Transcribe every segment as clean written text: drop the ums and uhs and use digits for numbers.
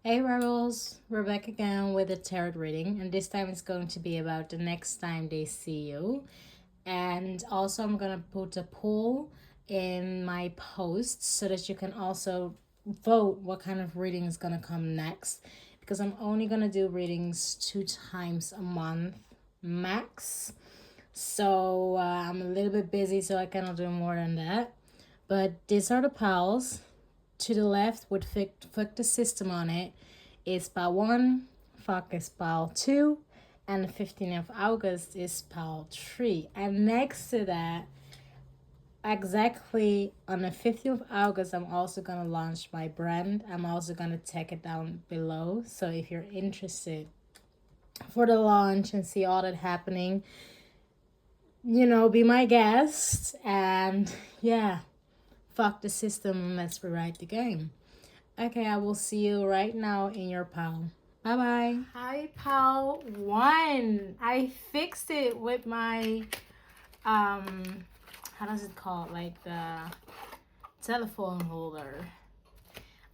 Hey Rebels, we're back again with a tarot reading, and this time it's going to be about the next time they see you. And also, I'm gonna put a poll in my posts so that you can also vote what kind of reading is gonna come next. Because I'm only gonna do readings 2 times a month max. So I'm a little bit busy, so I cannot do more than that. But these are the pals. To the left with fuck the system on it is pal 1, fuck is pal 2, and the 15th of August is pal 3. And next to that, exactly on the 15th of August, I'm also going to launch my brand. I'm also going to take it down below. So if you're interested for the launch and see all that happening, be my guest. And yeah, fuck the system, let's rewrite the game. Okay, I will see you right now in your pal. Bye bye. Hi, pal 1. I fixed it with my how does it called? Like the telephone holder.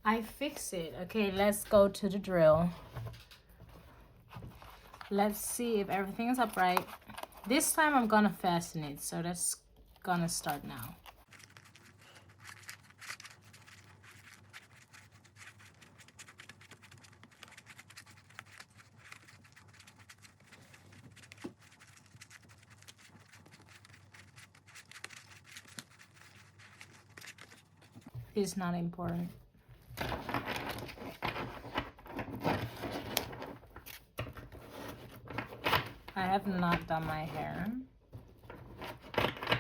I fixed it. Okay, let's go to the drill. Let's see if everything is upright. This time I'm gonna fasten it, so that's gonna start now. It's not important. I have not done my hair.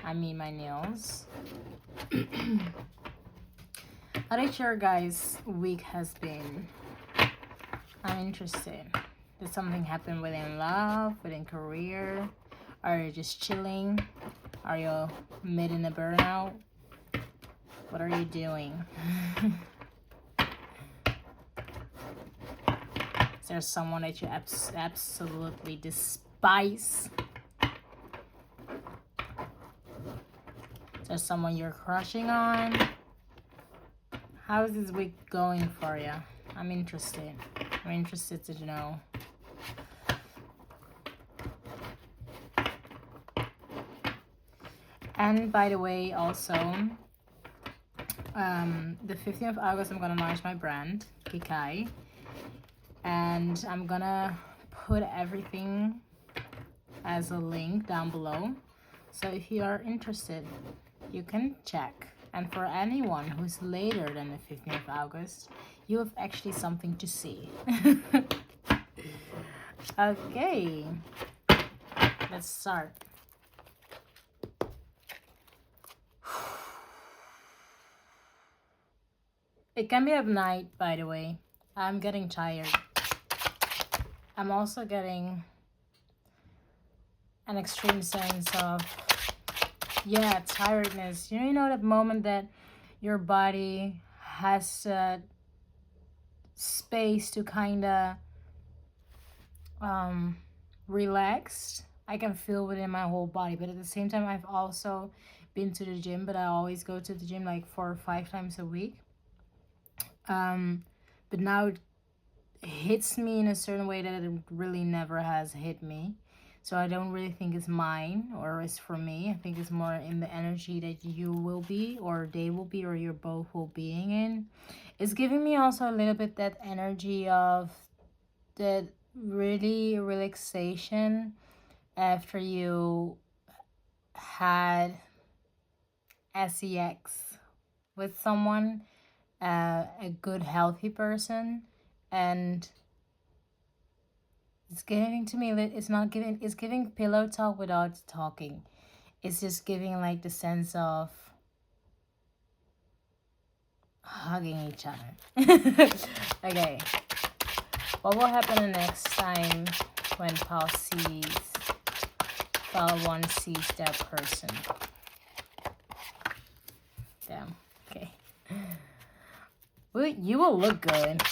I mean my nails. How did your guys' week has been? I'm interested. Did something happen within love, within career? Are you just chilling? Are you mid in a burnout? What are you doing? Is there someone that you absolutely despise? Is there someone you're crushing on? How is this week going for you? I'm interested. I'm interested to know. And by the way, also, the 15th of August, I'm gonna launch my brand, KＩKÂY. And I'm gonna put everything as a link down below. So if you are interested, you can check. And for anyone who's later than the 15th of August, you have actually something to see. Okay, let's start. It can be at night, by the way. I'm getting tired. I'm also getting an extreme sense of, tiredness. You know that moment that your body has space to kind of relax. I can feel within my whole body, but at the same time, I've also been to the gym, but I always go to the gym like 4 or 5 times a week. But now it hits me in a certain way that it really never has hit me. So I don't really think it's mine or it's for me. I think it's more in the energy that you will be or they will be or you're both will being in. It's giving me also a little bit that energy of that really relaxation after you had sex with someone, a good healthy person, and it's giving to me, it's giving pillow talk without talking. It's just giving like the sense of hugging each other. Okay, what will happen the next time when pal 1 sees that person? Damn. Okay, well, you will look good.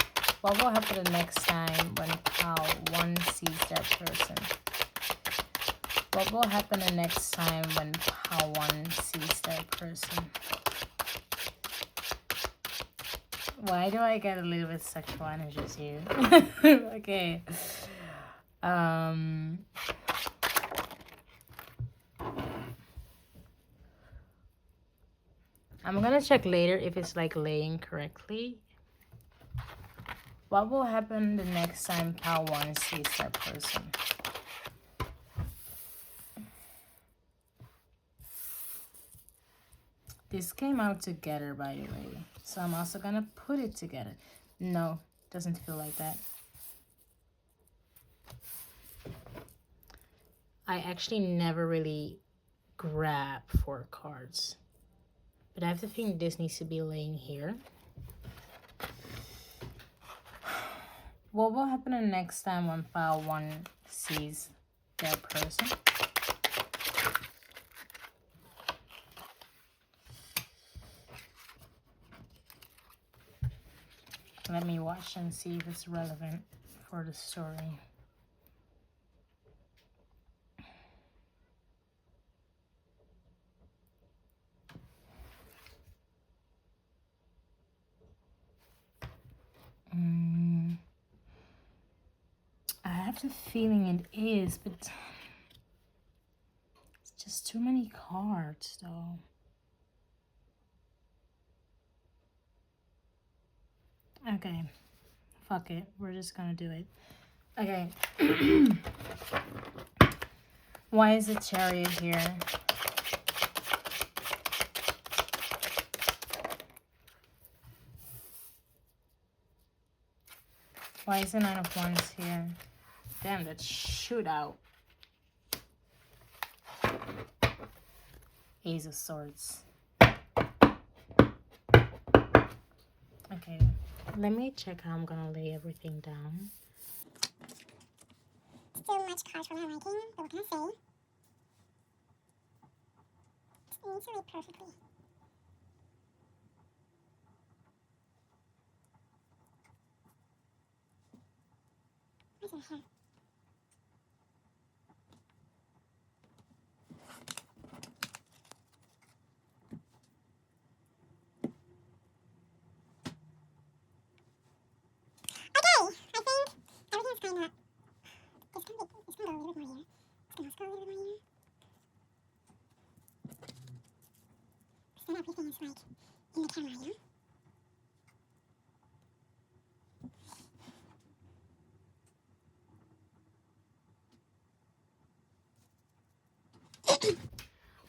What will happen the next time when pal 1 sees that person? What will happen the next time when pal 1 sees that person? Why do I get a little bit sexual energy too? Okay. I'm gonna check later if it's like laying correctly. What will happen the next time pile 1 sees that person? This came out together, by the way. So I'm also gonna put it together. No, doesn't feel like that. I actually never really grab 4 cards. But I have the feeling this needs to be laying here. What will happen the next time when pile 1 sees their person? Let me watch and see if it's relevant for the story. I have the feeling it is, but it's just too many cards, though. Okay, fuck it. We're just gonna do it. Okay. Why is the Chariot here? Why is the 9 of Wands here? Damn, that shootout. Ace of Swords. Okay, let me check how I'm gonna lay everything down. Still much cards for my liking, but what can I say? It needs to read perfectly. Where's her hair? Okay, I think everything's kind of. It's gonna go a little bit more here. It's gonna also go a little bit more here. Then everything is like in the camera, you know?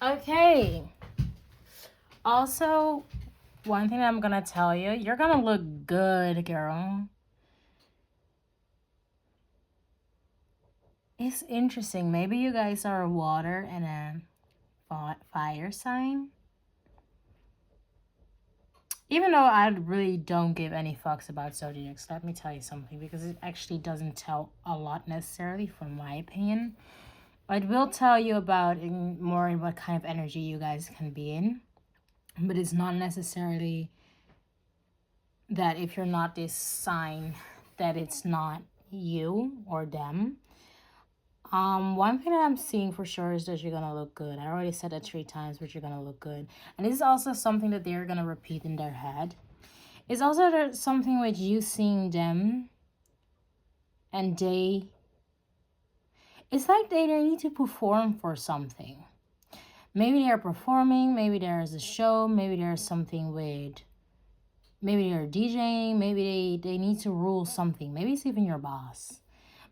Okay. Also, one thing I'm gonna tell you, you're gonna look good, girl. It's interesting. Maybe you guys are a water and a fire sign. Even though I really don't give any fucks about zodiacs, let me tell you something, because it actually doesn't tell a lot necessarily, from my opinion. It will tell you about more in what kind of energy you guys can be in, but it's not necessarily that if you're not this sign that it's not you or them. One thing that I'm seeing for sure is that you're gonna look good. I already said that 3 times, but you're gonna look good. And this is also something that they're gonna repeat in their head. It's also something with you seeing them and it's like they need to perform for something. Maybe they are performing, maybe there is a show, maybe there's something with, maybe they're DJing, maybe they need to rule something. Maybe it's even your boss.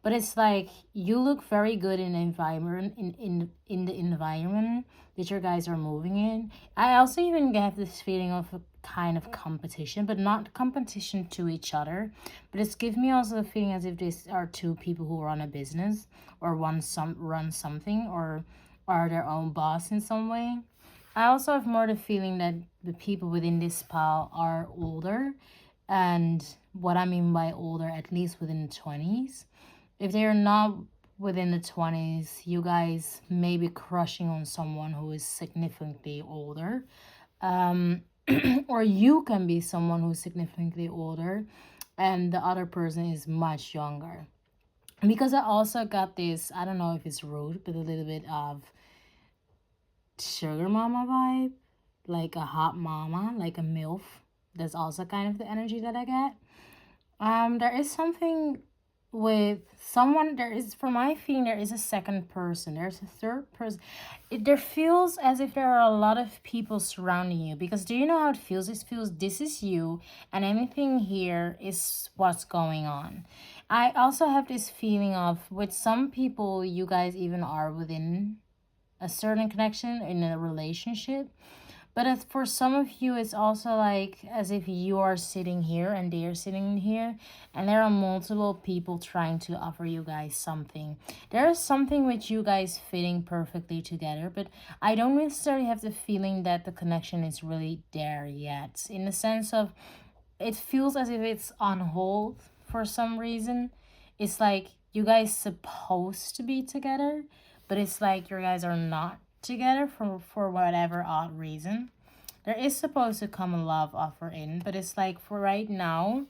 But it's like you look very good in the environment, in the environment that your guys are moving in. I also even get this feeling of a kind of competition, but not competition to each other. But it's give me also the feeling as if these are 2 people who run a business or run something or are their own boss in some way. I also have more the feeling that the people within this pile are older, and what I mean by older, at least within the 20s. If they're not within the 20s, you guys may be crushing on someone who is significantly older. Or you can be someone who's significantly older and the other person is much younger. Because I also got this, I don't know if it's rude, but a little bit of sugar mama vibe. Like a hot mama, like a MILF. That's also kind of the energy that I get. There is something with someone. There is, for my feeling, there is a second person. There's a third person. There feels as if there are a lot of people surrounding you, because do you know how it feels? It feels this is you, and anything here is what's going on. I also have this feeling of, with some people, you guys even are within a certain connection in a relationship. But as for some of you, it's also like as if you are sitting here and they are sitting here, and there are multiple people trying to offer you guys something. There is something with you guys fitting perfectly together, but I don't necessarily have the feeling that the connection is really there yet. In the sense of, it feels as if it's on hold for some reason. It's like you guys supposed to be together, but it's like you guys are not together for whatever odd reason. There is supposed to come a love offer in, but it's like for right now.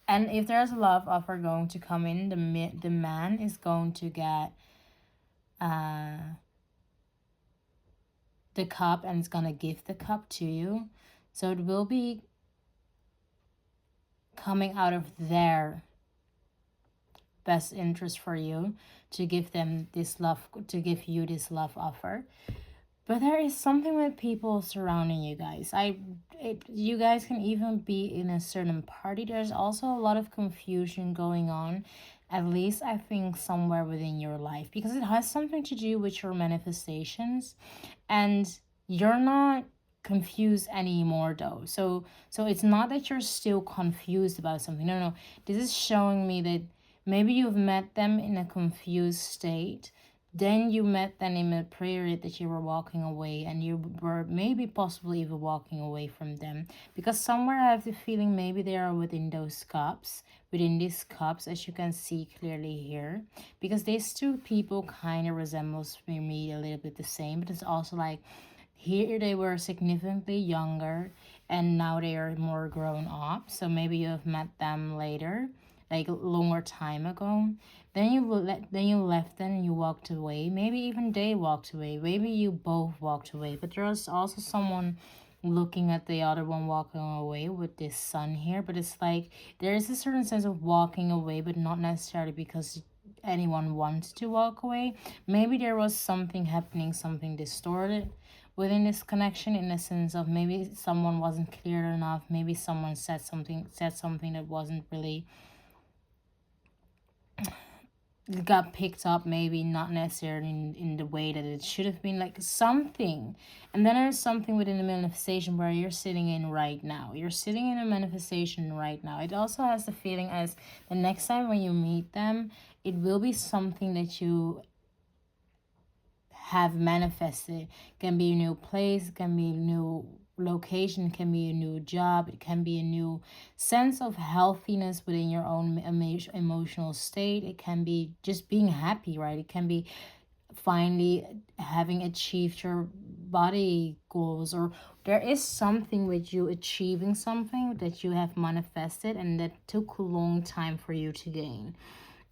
And if there's a love offer going to come in, the man is going to get the cup, and it's gonna give the cup to you. So it will be coming out of their best interest for you to give them this love, to give you this love offer. But there is something with people surrounding you guys. You guys can even be in a certain party. There's also a lot of confusion going on, at least I think somewhere within your life, because it has something to do with your manifestations, and you're not confused anymore though. So it's not that you're still confused about something. No, this is showing me that maybe you've met them in a confused state, then you met them in a period that you were walking away, and you were maybe possibly even walking away from them, because somewhere I have the feeling maybe they are within those cups, within these cups, as you can see clearly here, because these two people kind of resembles me a little bit the same, but it's also like here they were significantly younger, and now they are more grown up. So maybe you have met them later, like a longer time ago. Then you left them and you walked away. Maybe even they walked away. Maybe you both walked away. But there's also someone looking at the other one walking away with this sun here. But it's like there is a certain sense of walking away, but not necessarily because anyone wants to walk away. Maybe there was something happening, something distorted within this connection, in the sense of maybe someone wasn't clear enough, maybe someone said something that wasn't really got picked up, maybe not necessarily in the way that it should have been, like something. And then there's something within the manifestation where you're sitting in right now. You're sitting in a manifestation right now. It also has the feeling as the next time when you meet them, it will be something that you have manifested. Can be a new place, can be a new location, can be a new job, it can be a new sense of healthiness within your own emotional state. It can be just being happy, right? It can be finally having achieved your body goals, or there is something with you achieving something that you have manifested and that took a long time for you to gain.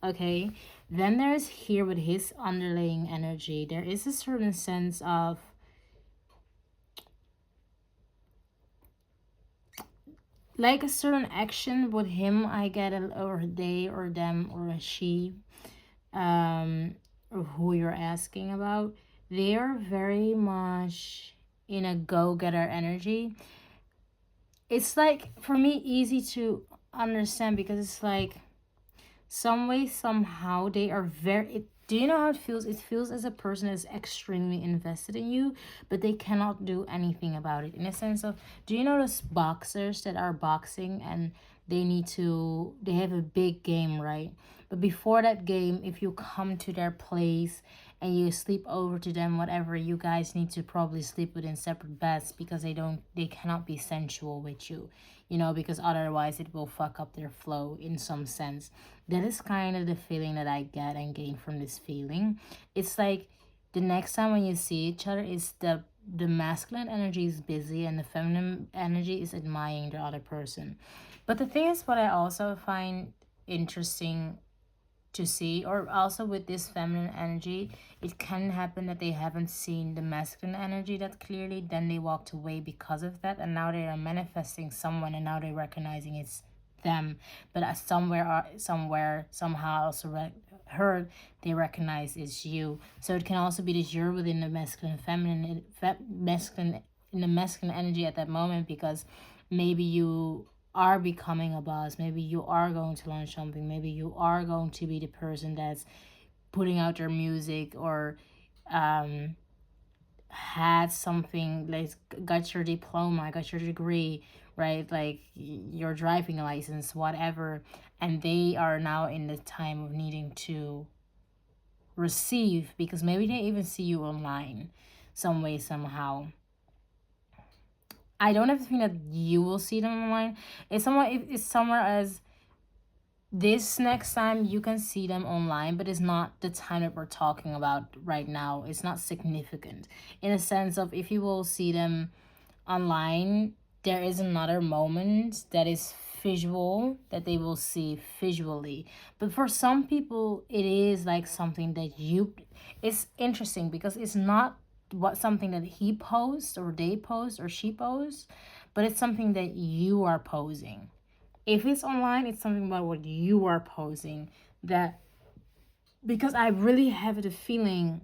Okay, then there's here with his underlying energy, there is a certain sense of like a certain action with him, I get it, or they or them or a she, or who you're asking about. They are very much in a go-getter energy. It's like for me easy to understand, because it's like some way somehow they are very, do you know how it feels? It feels as a person is extremely invested in you, but they cannot do anything about it, in a sense of, do you know those boxers that are boxing and they have a big game, right? But before that game, if you come to their place and you sleep over to them, whatever, you guys need to probably sleep within separate beds, because they cannot be sensual with you, because otherwise it will fuck up their flow in some sense. That is kind of the feeling that I get and gain from this feeling. It's like the next time when you see each other, is the masculine energy is busy and the feminine energy is admiring the other person. But the thing is, what I also find interesting to see. Or also with this feminine energy, it can happen that they haven't seen the masculine energy that clearly, then they walked away because of that, and now they are manifesting someone, and now they're recognizing it's them. But somewhere somehow also heard they recognize it's you. So it can also be that you're within the masculine feminine masculine in the masculine energy at that moment, because maybe you are becoming a boss, maybe you are going to launch something, maybe you are going to be the person that's putting out your music, or had something, like got your diploma, got your degree, right, like your driving license, whatever, and they are now in the time of needing to receive, because maybe they even see you online some way, somehow. I don't have to think that you will see them online. It's somewhere as this next time you can see them online, but it's not the time that we're talking about right now. It's not significant in a sense of, if you will see them online, there is another moment that is visual, that they will see visually. But for some people, it is like something that it's interesting, because it's not something that he posts or they post or she posts, but it's something that you are posing. If it's online, it's something about what you are posing, that, because I really have the feeling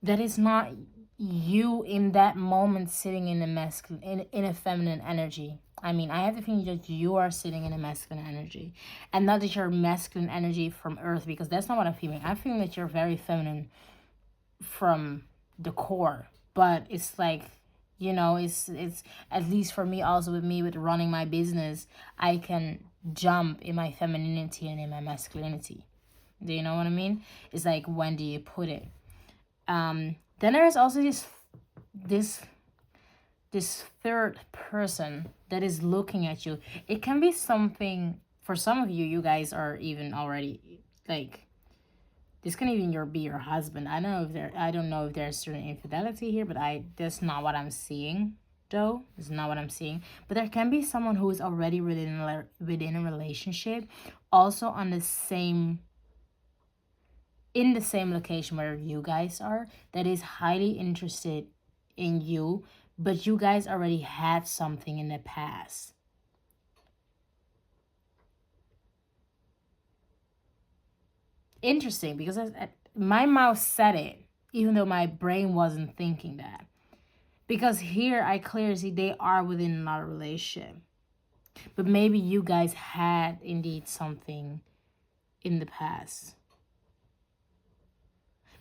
that it's not you in that moment sitting in the masculine, in a feminine energy. I mean, I have the feeling that you are sitting in a masculine energy, and not that you're masculine energy from earth, because that's not what I'm feeling. I'm feeling that you're very feminine from the core, but it's like, it's at least for me, also with me, with running my business, I can jump in my femininity and in my masculinity. Do you know what I mean? It's like, when do you put it? Then there's also this third person that is looking at you. It can be something, for some of you guys are even already, like, this can even be your husband. I don't know if there's certain infidelity here, but that's not what I'm seeing, though. It's not what I'm seeing. But there can be someone who is already within a relationship, also on the same, in the same location where you guys are, that is highly interested in you, but you guys already had something in the past. Interesting, because my mouth said it, even though my brain wasn't thinking that. Because here I clearly see they are within another relationship. But maybe you guys had indeed something in the past.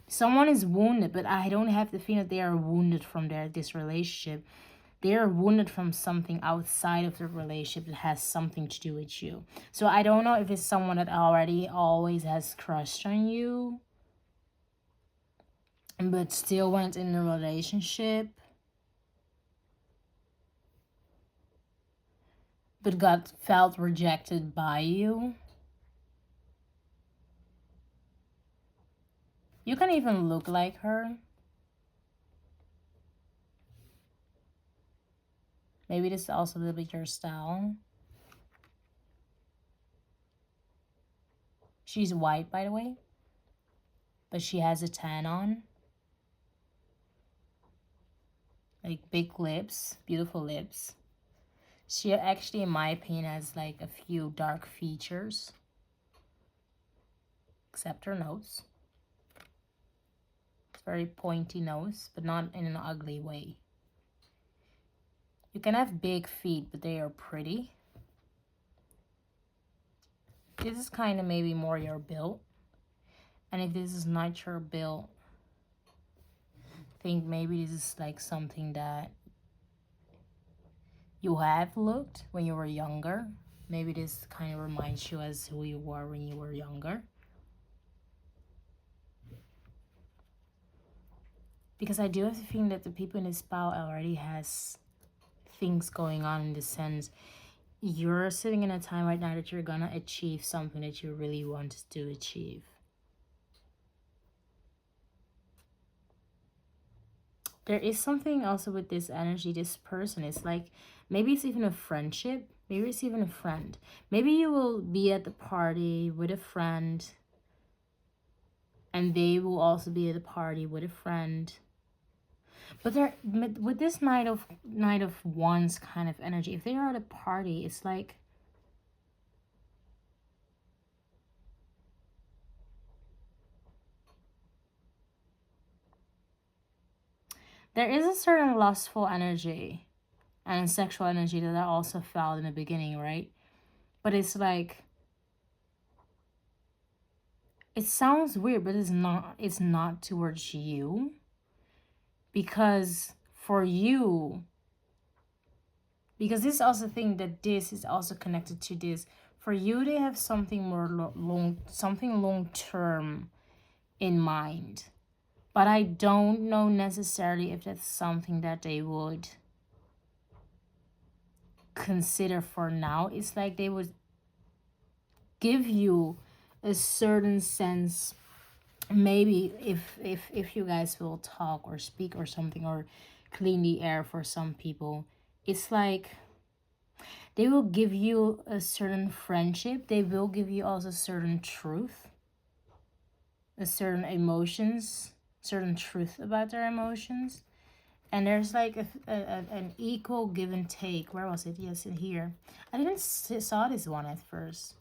Someone is wounded, but I don't have the feeling that they are wounded from this relationship. They are wounded from something outside of the relationship that has something to do with you. So I don't know if it's someone that already always has crushed on you, but still went in a relationship, but felt rejected by you. You can even look like her. Maybe this is also a little bit your style. She's white, by the way, but she has a tan on. Like big lips, beautiful lips. She actually, in my opinion, has like a few dark features, except her nose. It's very pointy nose, but not in an ugly way. You can have big feet, but they are pretty. This is kind of maybe more your build. And if this is not your build, I think maybe this is like something that you have looked when you were younger. Maybe this kind of reminds you as who you were when you were younger. Because I do have the feeling that the people in this pile already has things going on, in the sense you're sitting in a time right now that you're gonna achieve something that you really wanted to achieve. There is something also with this energy, this person. It's like, maybe it's even a friendship. Maybe it's even a friend. Maybe you will be at the party with a friend, and they will also be at a party with a friend. But they're with this Knight of Wands kind of energy. If they are at a party, it's like there is a certain lustful energy and sexual energy that I also felt in the beginning, right? But it's like, it sounds weird, but it's not. It's not towards you, because for you, because this is also thing that this is also connected to this. For you, they have something more long term in mind. But I don't know necessarily if that's something that they would consider for now. It's like they would give you a certain sense, maybe if you guys will talk or speak or something, or clean the air for some people, it's like they will give you a certain friendship. They will give you also certain truth, a certain emotions, certain truth about their emotions. And there's like an equal give and take. Where was it? Yes, in here. I didn't saw this one at first.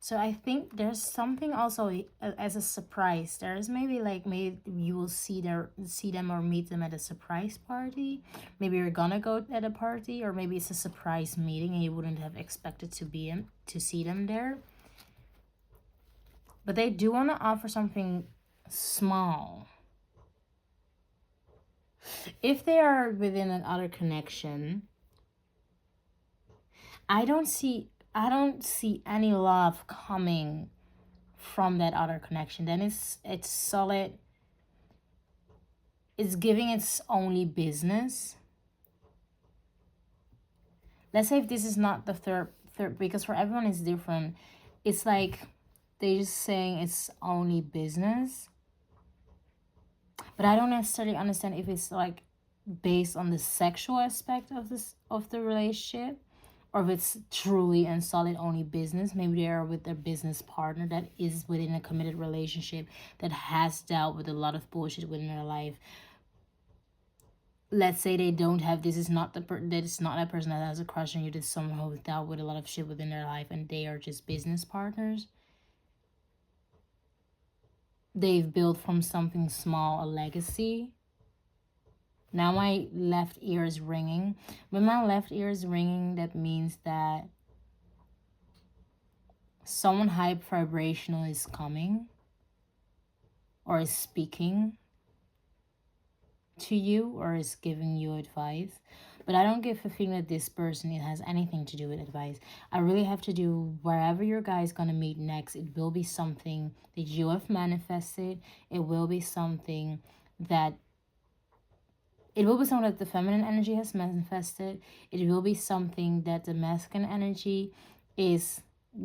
So I think there's something also as a surprise. There's maybe you will see them or meet them at a surprise party. Maybe you're gonna go at a party, or maybe it's a surprise meeting and you wouldn't have expected to see them there. But they do want to offer something small. If they are within another connection, I don't see any love coming from that other connection. Then it's solid. It's giving its only business. Let's say if this is not the third, because for everyone it's different. It's like they're just saying it's only business. But I don't necessarily understand if it's like based on the sexual aspect of the relationship, or if it's truly and solid only business. Maybe they are with their business partner that is within a committed relationship, that has dealt with a lot of bullshit within their life. Let's say they don't have, this is not that it's not a person that has a crush on you, that's someone who dealt with a lot of shit within their life, and they are just business partners. They've built from something small a legacy. Now my left ear is ringing. When my left ear is ringing, that means that someone high vibrational is coming or is speaking to you or is giving you advice. But I don't get the feeling that this person, it has anything to do with advice. I really have to do wherever your guys gonna meet next. It will be something that you have manifested. It will be something that the feminine energy has manifested. It will be something that the masculine energy is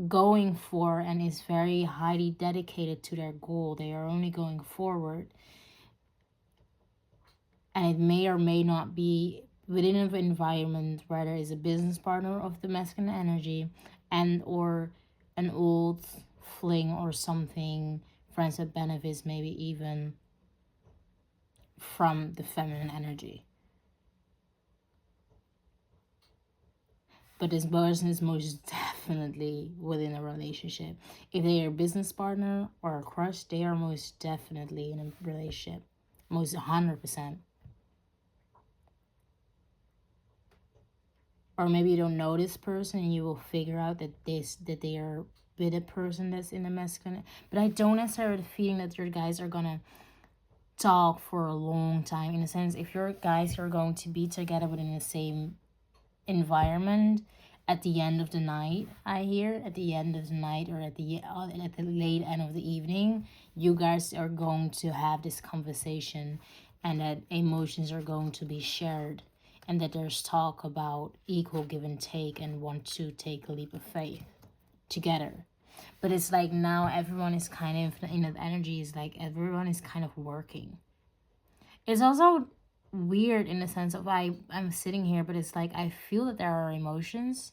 going for and is very highly dedicated to their goal. They are only going forward. And it may or may not be within an environment where there is a business partner of the masculine energy and or an old fling or something, friends with benefits, maybe even from the feminine energy. But this person is most definitely within a relationship. If they are a business partner or a crush, they are most definitely in a relationship. Most 100%. Or maybe you don't know this person and you will figure out that they are with a person that's in the masculine. But I don't necessarily have the feeling that your guys are gonna talk for a long time. In a sense, if your guys are going to be together within the same environment at the end of the night, I hear at the end of the night or at the late end of the evening, you guys are going to have this conversation, and that emotions are going to be shared, and that there's talk about equal give and take and want to take a leap of faith together. But it's like now everyone is kind of, the energy is like everyone is kind of working. It's also weird in the sense of I'm sitting here, but it's like I feel that there are emotions,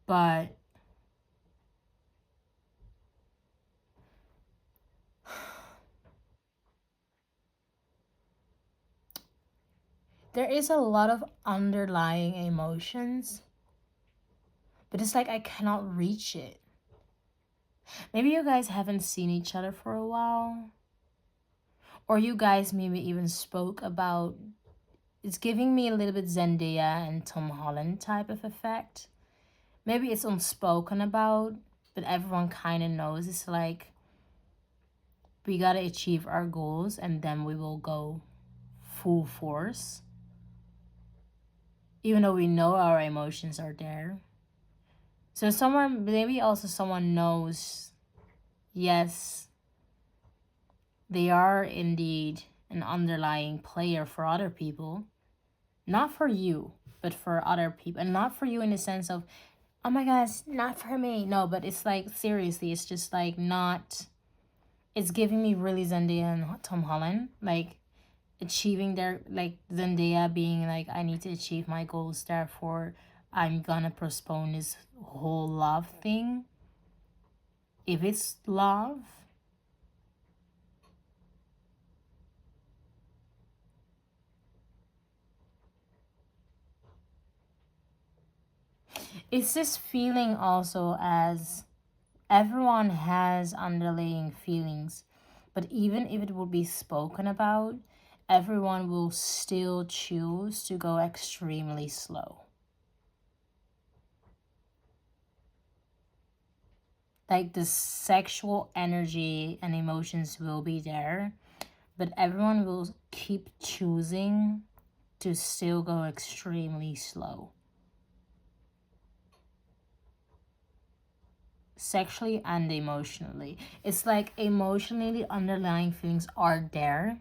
but there is a lot of underlying emotions, but it's like I cannot reach it. Maybe you guys haven't seen each other for a while, or you guys maybe even spoke about, it's giving me a little bit Zendaya and Tom Holland type of effect. Maybe it's unspoken about, but everyone kind of knows. It's like, we gotta achieve our goals and then we will go full force. Even though we know our emotions are there. So someone, maybe also someone knows, yes, they are indeed an underlying player for other people. Not for you, but for other people. And not for you in the sense of, oh my gosh, not for me. No, but it's like, seriously, it's just like not, it's giving me really Zendaya and Tom Holland. Like, achieving their, like Zendaya being like, I need to achieve my goals, therefore I'm gonna postpone this whole love thing. If it's love, it's this feeling also as everyone has underlying feelings, but even if it would be spoken about, everyone will still choose to go extremely slow. Like, the sexual energy and emotions will be there, but everyone will keep choosing to still go extremely slow. Sexually and emotionally. It's like emotionally underlying feelings are there.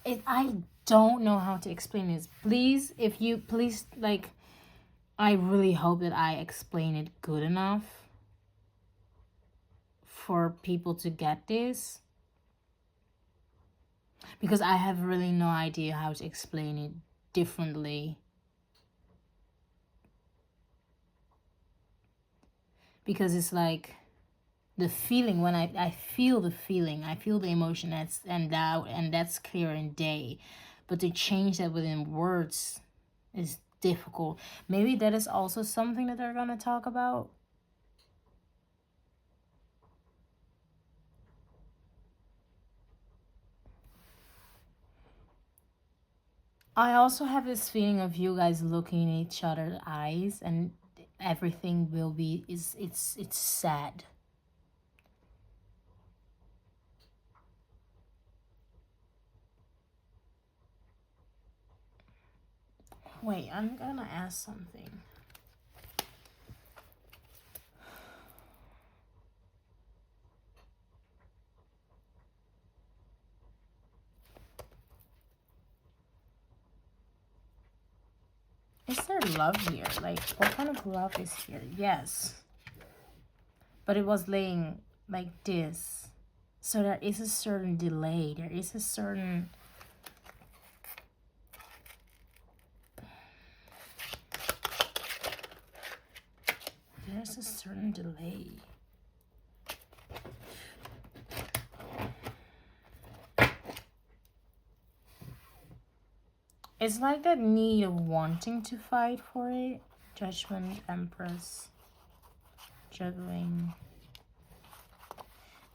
I don't know how to explain this. Please, like, I really hope that I explain it good enough for people to get this. Because I have really no idea how to explain it differently. Because it's like the feeling, when I feel the feeling, I feel the emotion, that's clear in day. But to change that within words is difficult. Maybe that is also something that they're gonna talk about. I also have this feeling of you guys looking in each other's eyes and everything will be, it's sad. Wait, I'm gonna ask something. Is there love here? Like, what kind of love is here? Yes. But it was laying like this. So there is a certain delay. There is a certain... There's a certain delay. It's like that need of wanting to fight for it. Judgment, Empress, juggling.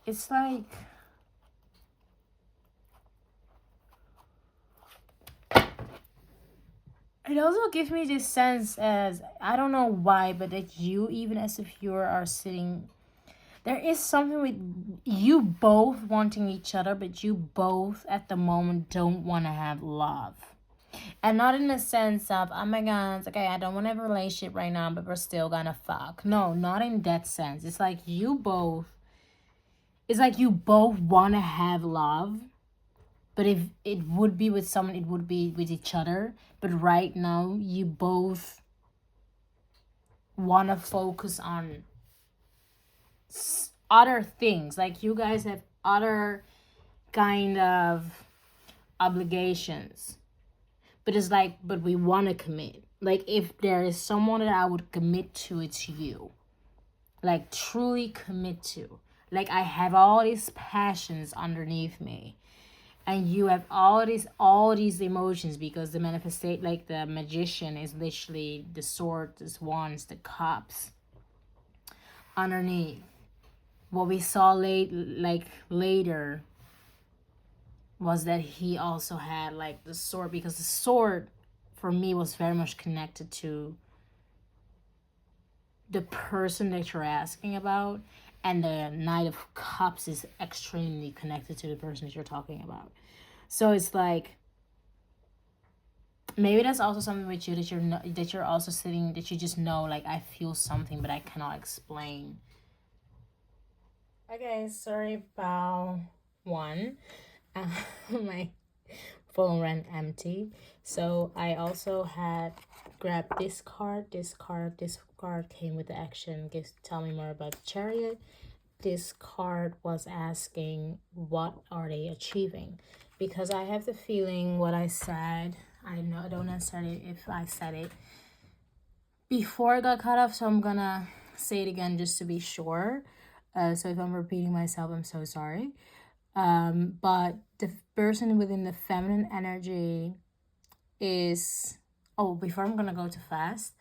It's like... It also gives me this sense as, I don't know why, but that you, even as if you are sitting... There is something with you both wanting each other, but you both at the moment don't want to have love. And not in the sense of, oh my god, it's okay, I don't want to have a relationship right now, but we're still gonna fuck. No, not in that sense. It's like you both want to have love, but if it would be with someone, it would be with each other. But right now, you both want to focus on other things. Like, you guys have other kind of obligations. But it's like, but we want to commit. Like, if there is someone that I would commit to, it's you. Like, truly commit to. Like, I have all these passions underneath me. and you have all these emotions, because the manifestate, like the magician, is literally the sword, the wands, the cups. Underneath, what we saw later was that he also had like the sword, because the sword for me was very much connected to the person that you're asking about, and the Knight of Cups is extremely connected to the person that you're talking about. So it's like, maybe that's also something with you, that you're also sitting, that you just know, like, I feel something but I cannot explain. Okay, sorry about one. My phone ran empty, so I also had grabbed this card. This card came with the action, tell me more about the Chariot. This card was asking, what are they achieving? Because I have the feeling what I said, I don't necessarily if I said it before I got cut off, so I'm gonna say it again just to be sure. So if I'm repeating myself, I'm so sorry. But the person within the feminine energy is, before I'm gonna go too fast,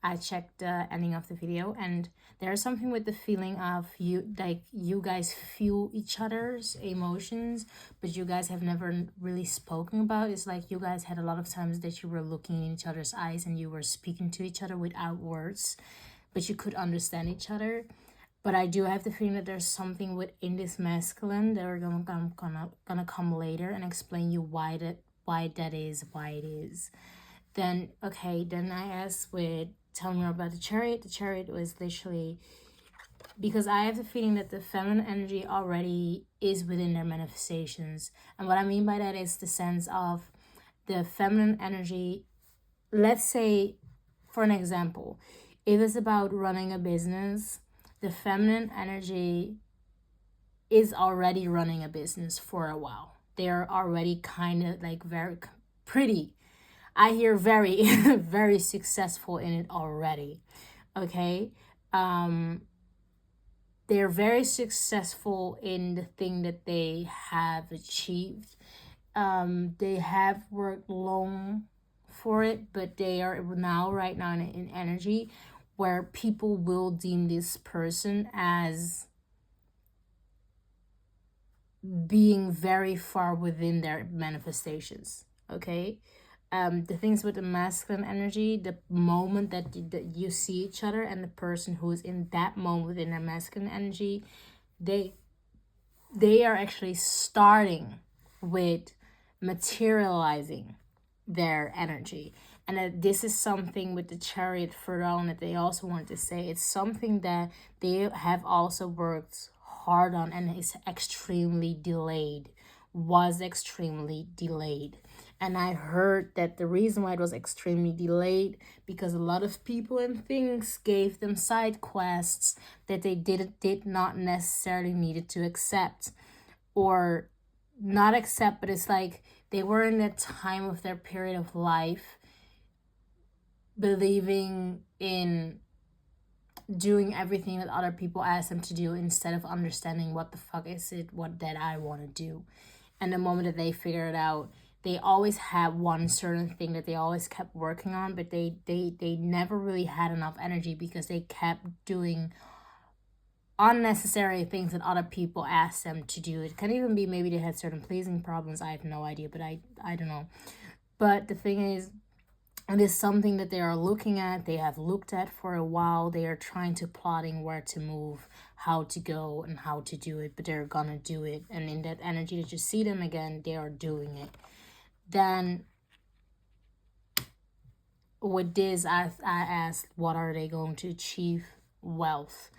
I checked the ending of the video, and there's something with the feeling of you guys feel each other's emotions, but you guys have never really spoken about. It's like you guys had a lot of times that you were looking in each other's eyes and you were speaking to each other without words, but you could understand each other. But I do have the feeling that there's something within this masculine that are gonna come later and explain you why that is why it is. Then I asked with, tell me more about the Chariot. The Chariot was literally, because I have the feeling that the feminine energy already is within their manifestations. And what I mean by that is the sense of the feminine energy. Let's say, for an example, if it's about running a business, the feminine energy is already running a business for a while. They're already kind of like very pretty, I hear very, very successful in it already. Okay. They're very successful in the thing that they have achieved. They have worked long for it, but they are right now in energy where people will deem this person as being very far within their manifestations. Okay. The things with the masculine energy, the moment that you see each other, and the person who is in that moment within their masculine energy, they are actually starting with materializing their energy. And this is something with the Chariot further on that they also wanted to say. It's something that they have also worked hard on, and is extremely delayed, was extremely delayed. And I heard that the reason why it was extremely delayed, because a lot of people and things gave them side quests that they did not necessarily needed to accept, or not accept, but it's like they were in a time of their period of life believing in doing everything that other people ask them to do, instead of understanding what the fuck is it what that I want to do. And the moment that they figure it out, they always had one certain thing that they always kept working on, but they never really had enough energy, because they kept doing unnecessary things that other people asked them to do. It can even be maybe they had certain pleasing problems. I have no idea, but I don't know. But the thing is, it is something that they are looking at. They have looked at for a while. They are trying to plotting where to move, how to go, and how to do it. But they're gonna do it. And in that energy that you see them again, they are doing it. Then with this, I asked, what are they going to achieve? Wealth,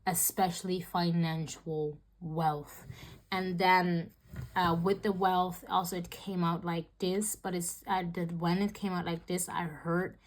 especially financial wealth. And then with the wealth, also it came out like this, but when it came out like this, I heard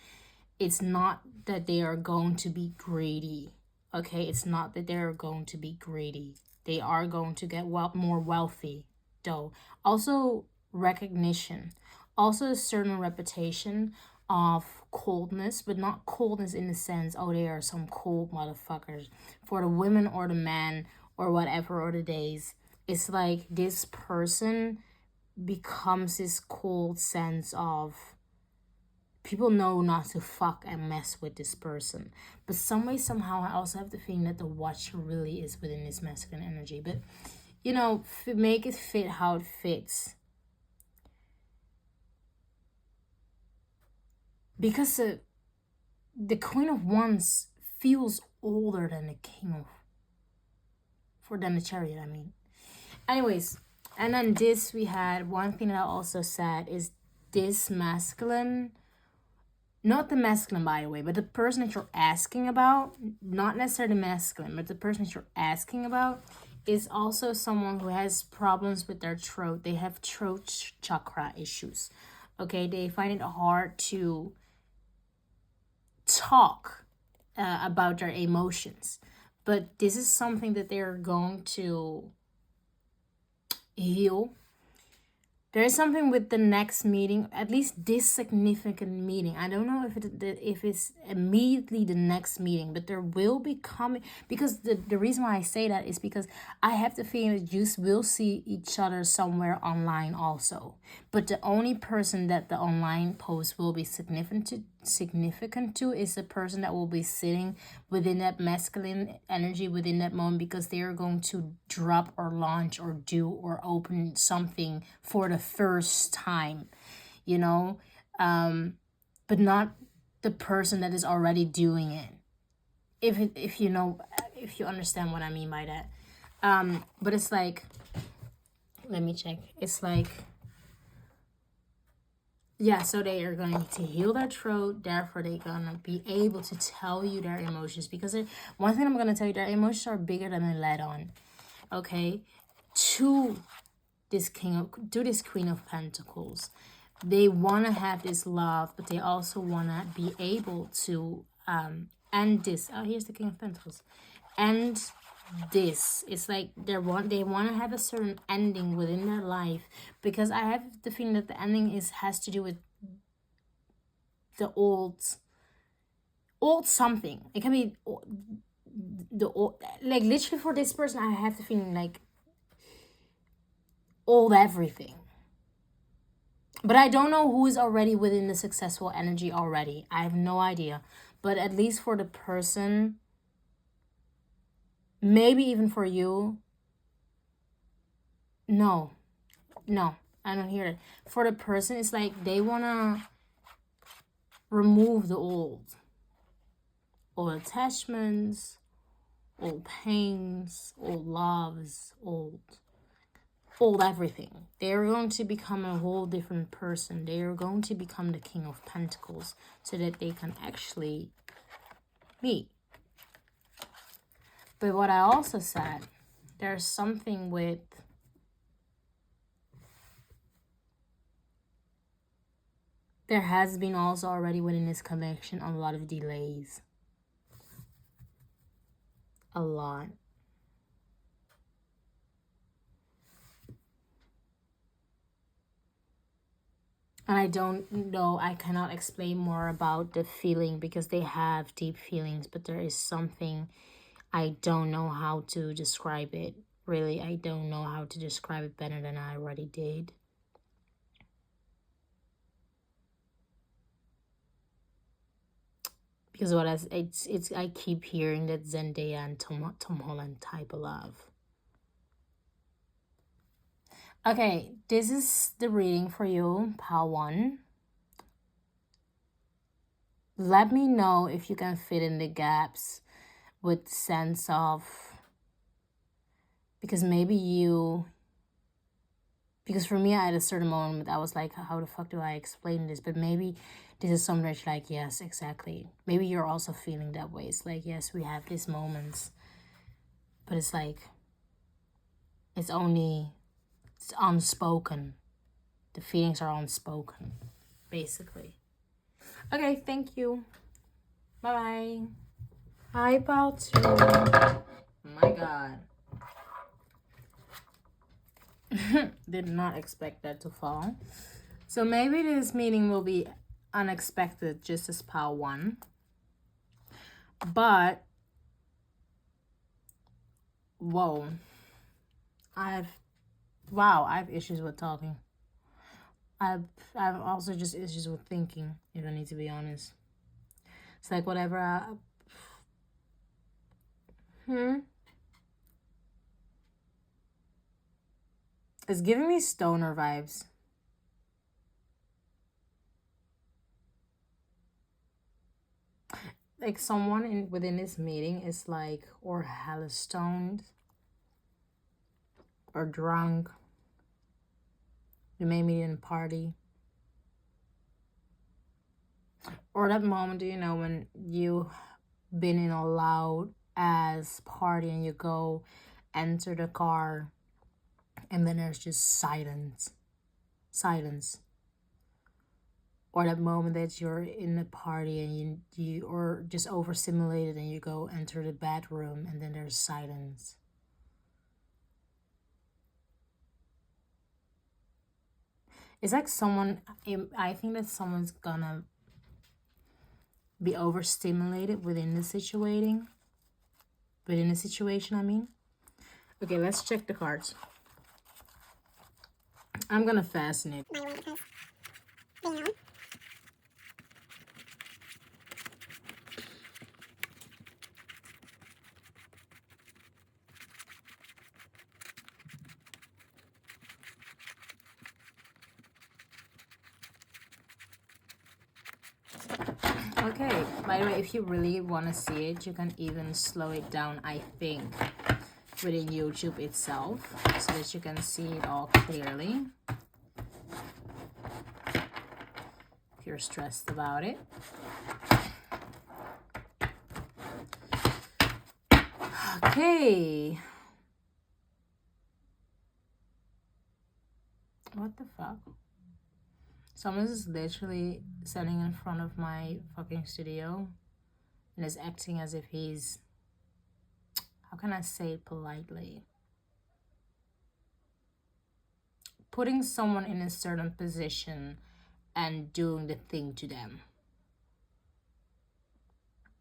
it's not that they are going to be greedy. Okay, it's not that they're going to be greedy. They are going to get more wealthy, though. Also recognition, also a certain reputation of coldness, but not coldness in the sense, they are some cold motherfuckers. For the women or the men or whatever, or the days, it's like this person becomes this cold sense of people know not to fuck and mess with this person. But some way, somehow, I also have the feeling that the watcher really is within this masculine energy. But, you know, make it fit how it fits. Because the Queen of Wands feels older than the King of... than the Chariot, I mean. Anyways, and then this we had, one thing that I also said is this masculine... Not the masculine, by the way, but the person that you're asking about, not necessarily masculine, but the person that you're asking about is also someone who has problems with their throat. They have throat chakra issues. Okay, they find it hard to talk about their emotions. But this is something that they're going to heal. There is something with the next meeting, at least this significant meeting. I don't know if it's immediately the next meeting, but there will be coming, because the reason why I say that is because I have the feeling that you will see each other somewhere online also. But the only person that the online post will be significant to is the person that will be sitting within that masculine energy within that moment, because they are going to drop or launch or do or open something for the first time, you know, but not the person that is already doing it. If you know, if you understand what I mean by that. But it's like, let me check. It's like, yeah, so they are going to heal their throat, therefore they're going to be able to tell you their emotions. Because one thing I'm going to tell you, their emotions are bigger than they let on, okay? To this Queen of Pentacles. They want to have this love, but they also want to be able to end this. Oh, here's the King of Pentacles. End this. It's like they want to have a certain ending within their life, because I have the feeling that the ending has to do with the old something. It can be the old, like literally for this person I have the feeling like old everything. But I don't know who is already within the successful energy already. I have no idea. But at least for the person, maybe even for you, no, I don't hear it. For the person, it's like they want to remove the old attachments, old pains, old loves, old everything. They are going to become a whole different person. They are going to become the King of Pentacles so that they can actually meet. But what I also said, there's something with there has been also already within this connection a lot of delays. A lot. And I don't know, I cannot explain more about the feeling because they have deep feelings, but there is something, I don't know how to describe it. Really, I don't know how to describe it better than I already did. Because what I keep hearing that Zendaya and Tom Holland type of love. Okay, this is the reading for you, pile 1. Let me know if you can fit in the gaps with sense of, because for me at a certain moment I was like, how the fuck do I explain this? But maybe this is something that's like, yes, exactly. Maybe you're also feeling that way. It's like, yes, we have these moments, but it's like, it's unspoken. The feelings are unspoken, basically. Okay, thank you. Bye-bye. Hi, pile 2. My God. Did not expect that to fall. So maybe this meeting will be unexpected, just as pile 1. But, whoa. I have issues with talking. I've also just issues with thinking, if I need to be honest. It's like whatever It's giving me stoner vibes. Like someone within this meeting is like or hella stoned or drunk. You may meet in a party. Or that moment, do you know, when you've been in a loud ass party and you go enter the car and then there's just silence. Or that moment that you're in a party and you or just overstimulated and you go enter the bedroom and then there's silence. It's like I think that someone's gonna be overstimulated within the situation. I mean. Okay, let's check the cards. I'm gonna fascinate. By the way, because they know. Okay, by the way, if you really want to see it, you can even slow it down, I think, within YouTube itself, so that you can see it all clearly. If you're stressed about it. Okay. What the fuck? Someone is literally sitting in front of my fucking studio and is acting as if he's, how can I say it politely? Putting someone in a certain position and doing the thing to them.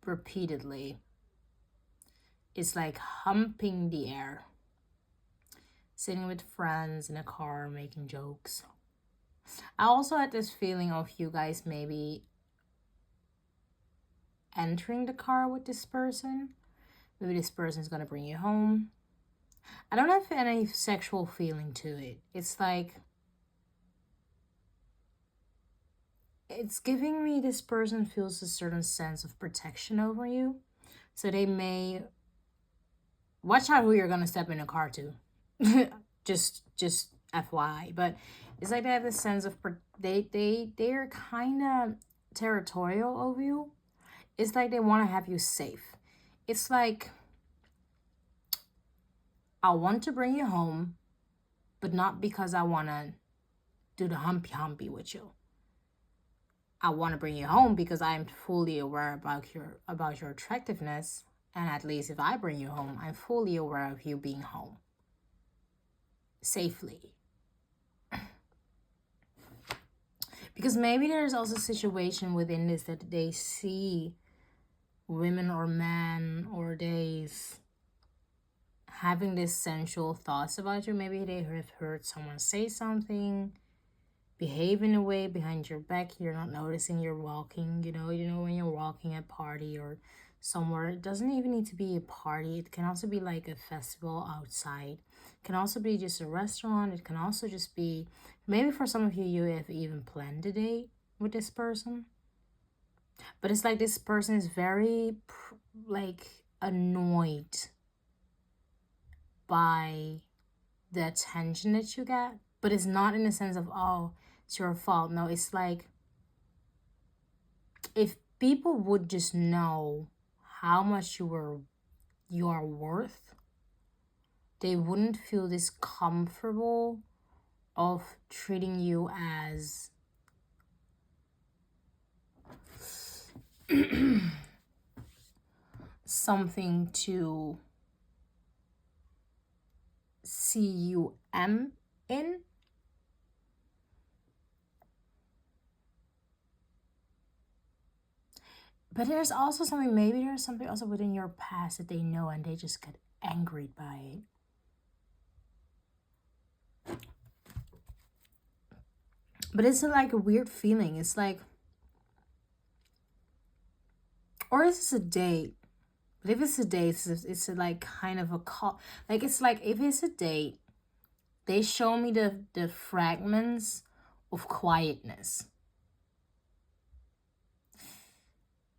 Repeatedly. It's like humping the air. Sitting with friends in a car making jokes. I also had this feeling of you guys maybe entering the car with this person. Maybe this person is gonna bring you home. I don't have any sexual feeling to it. It's like, it's giving me this person feels a certain sense of protection over you. So they may, watch out who you're gonna step in a car to. just FYI. But it's like they have this sense of, they're kind of territorial over you. It's like they want to have you safe. It's like, I want to bring you home, but not because I want to do the humpy with you. I want to bring you home because I'm fully aware about your attractiveness, and at least if I bring you home, I'm fully aware of you being home safely. Because maybe there's also a situation within this that they see women or men or days having this sensual thoughts about you. Maybe they have heard someone say something, behave in a way behind your back, you're not noticing you're walking, you know when you're walking at a party or somewhere. It doesn't even need to be a party. It can also be like a festival outside. It can also be just a restaurant. It can also just be, maybe for some of you, you have even planned a date with this person. But it's like this person is very like annoyed by the attention that you get. But it's not in the sense of, oh, it's your fault. No, it's like, if people would just know how much you are worth, they wouldn't feel this comfortable of treating you as something to cum in. But there's also something, maybe there's something also within your past that they know and they just get angry by it. But it's like a weird feeling. It's like, or is this a date? But if it's a date, it's a, like kind of a call. Like it's like if it's a date, they show me the fragments of quietness.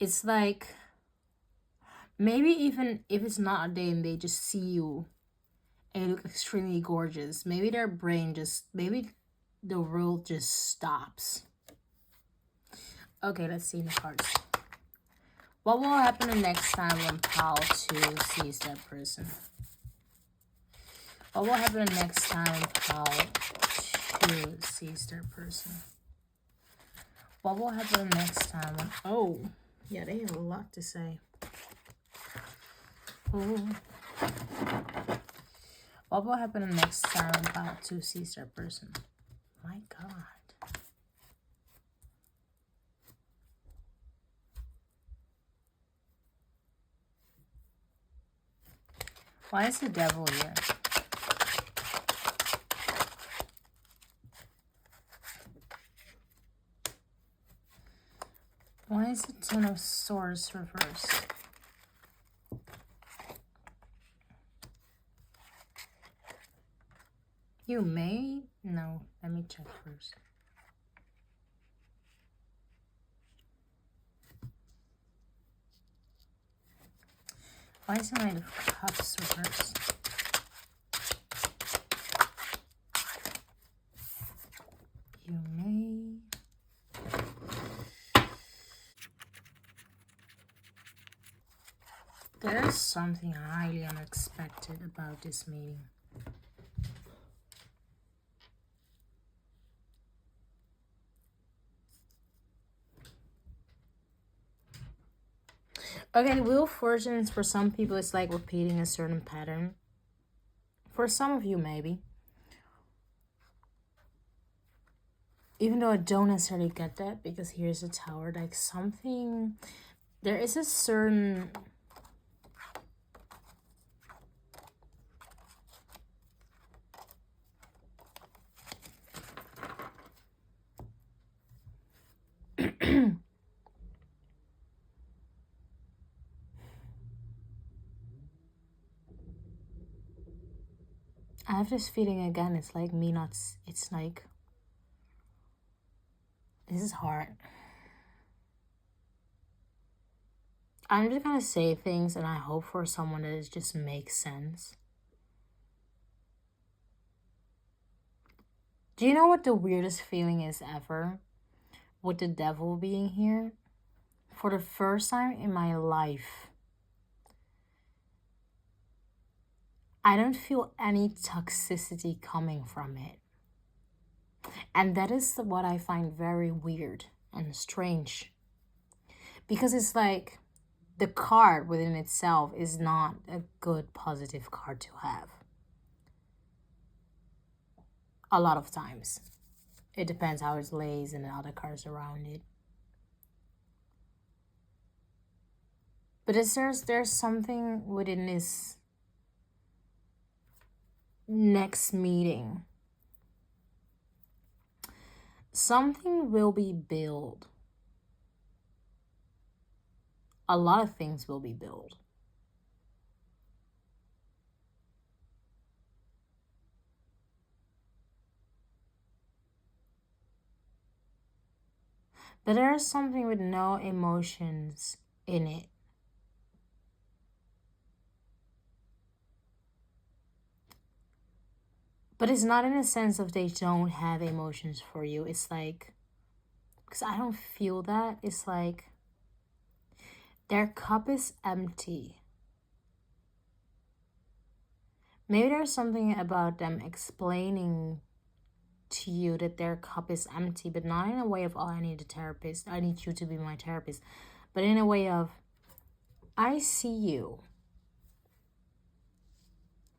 It's like maybe even if it's not a date and they just see you and you look extremely gorgeous, maybe their brain just, maybe the world just stops. Okay, let's see the cards. What will happen the next time when pal 2 sees that person? What will happen the next time when pal 2 sees their person? What will happen the next time when... Oh, yeah, they have a lot to say. Ooh. What will happen the next time when pal 2 sees their person? My God. Why is the devil here? Why is the Ten of Swords reversed? You may... No, let me check first. Why is the Knight of Cups reversed? You may... There's something highly unexpected about this meeting. Okay, the Wheel of Fortunes for some people is like repeating a certain pattern. For some of you, maybe. Even though I don't necessarily get that, because here's a Tower, like something... There is a certain... I have this feeling again, it's like me not... It's like... This is hard. I'm just gonna say things and I hope for someone that it just makes sense. Do you know what the weirdest feeling is ever? With the devil being here? For the first time in my life, I don't feel any toxicity coming from it. And that is what I find very weird and strange. Because it's like the card within itself is not a good positive card to have. A lot of times. It depends how it lays and the other cards around it. But there's something within this next meeting. Something will be built. A lot of things will be built. But there is something with no emotions in it. But it's not in a sense of they don't have emotions for you. It's like, because I don't feel that. It's like their cup is empty. Maybe there's something about them explaining to you that their cup is empty, but not in a way of, oh, I need a therapist. I need you to be my therapist. But in a way of, I see you.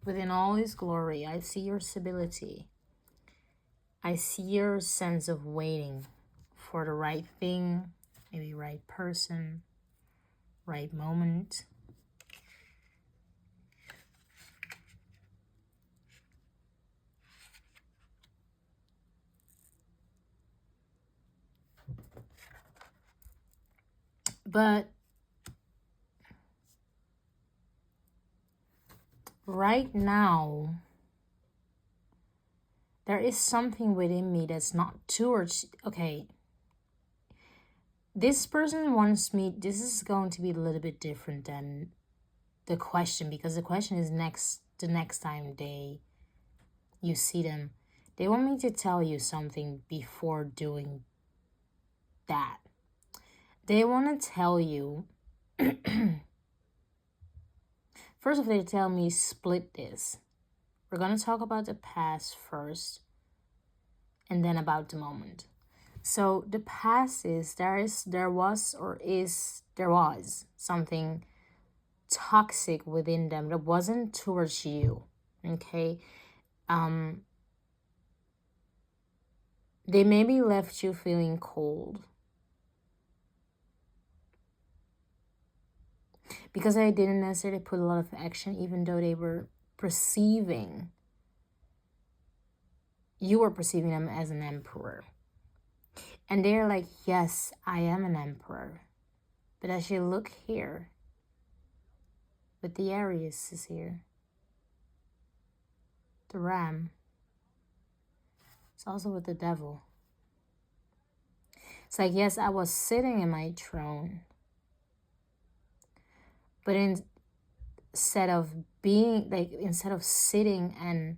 Within all his glory, I see your stability. I see your sense of waiting for the right thing, maybe right person, right moment. But right now, there is something within me that's not towards, okay, this person wants me, this is going to be a little bit different than the question, because the question is the next time you see them. They want me to tell you something before doing that. They want to tell you, first of all, they tell me split this. We're going to talk about the past first and then about the moment. So the past is there was something toxic within them that wasn't towards you. Okay. They maybe left you feeling cold. Because I didn't necessarily put a lot of action, even though they were perceiving, you were perceiving them as an emperor. And they're like, yes, I am an emperor. But as you look here, with the Aries is here, the ram, it's also with the devil. It's like, yes, I was sitting in my throne, but instead of sitting and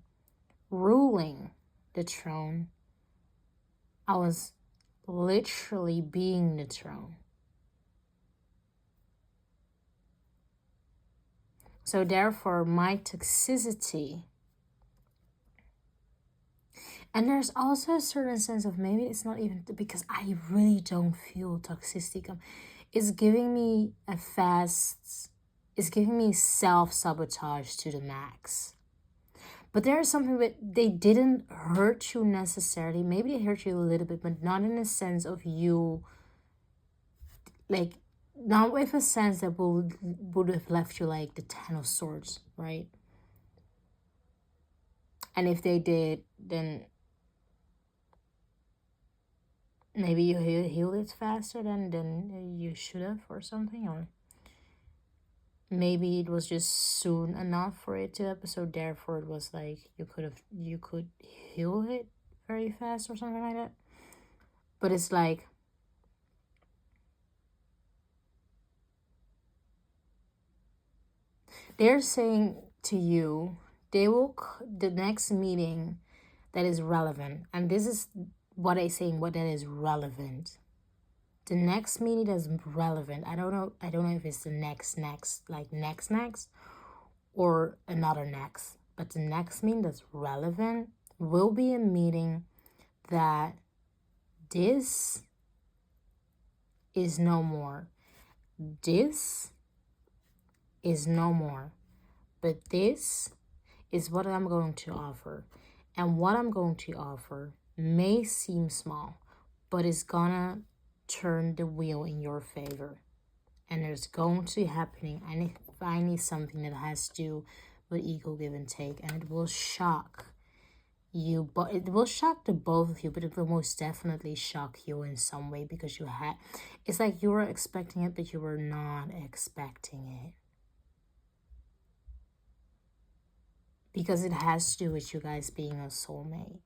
ruling the throne, I was literally being the throne. So therefore, my toxicity, and there's also a certain sense of maybe it's not even because I really don't feel toxicity. It's giving me it's giving me self-sabotage to the max. But there's something that they didn't hurt you necessarily. Maybe they hurt you a little bit, but not in a sense of you, like, not with a sense that would have left you like the 10 of Swords, right? And if they did, then maybe you healed it faster than you should have or something, or maybe it was just soon enough for it to episode, therefore it was like you could heal it very fast or something like that. But it's like, they're saying to you, the next meeting that is relevant, and this is what I'm saying, what that is relevant. The next meeting that's relevant, I don't know if it's the next, like next, or another next. But the next meeting that's relevant will be a meeting that this is no more. This is no more. But this is what I'm going to offer. And what I'm going to offer may seem small, but it's gonna turn the wheel in your favor. And there's going to be happening. I need something that has to do with ego give and take. And it will shock you, but it will shock the both of you, but it will most definitely shock you in some way, because it's like you were expecting it, but you were not expecting it. Because it has to do with you guys being a soulmate.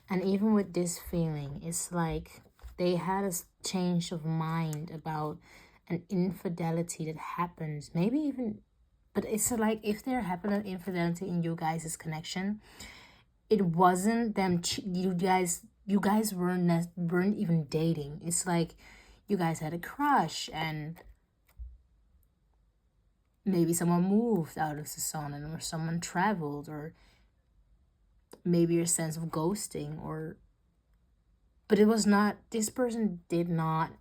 And even with this feeling, it's like they had a change of mind about an infidelity that happens. Maybe even, but it's like if there happened an infidelity in you guys' connection, it wasn't them. You guys weren't even dating. It's like you guys had a crush, and maybe someone moved out of the sun, or someone traveled, or maybe your sense of ghosting, but it was not, this person did not,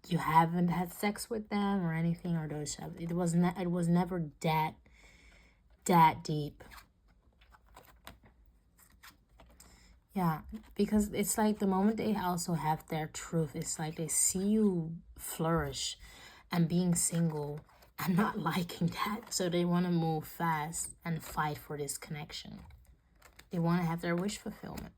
you haven't had sex with them or anything, or those, it was never that deep. Yeah, because it's like the moment they also have their truth, it's like they see you flourish and being single and not liking that. So they want to move fast and fight for this connection. They want to have their wish fulfillment.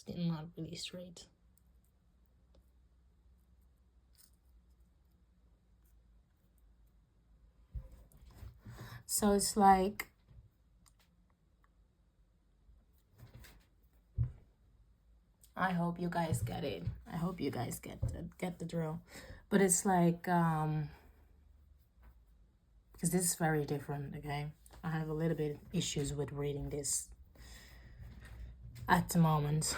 It's not really straight. So it's like, I hope you guys get it. I hope you guys get the drill. But it's like, because this is very different, okay? I have a little bit issues with reading this at the moment.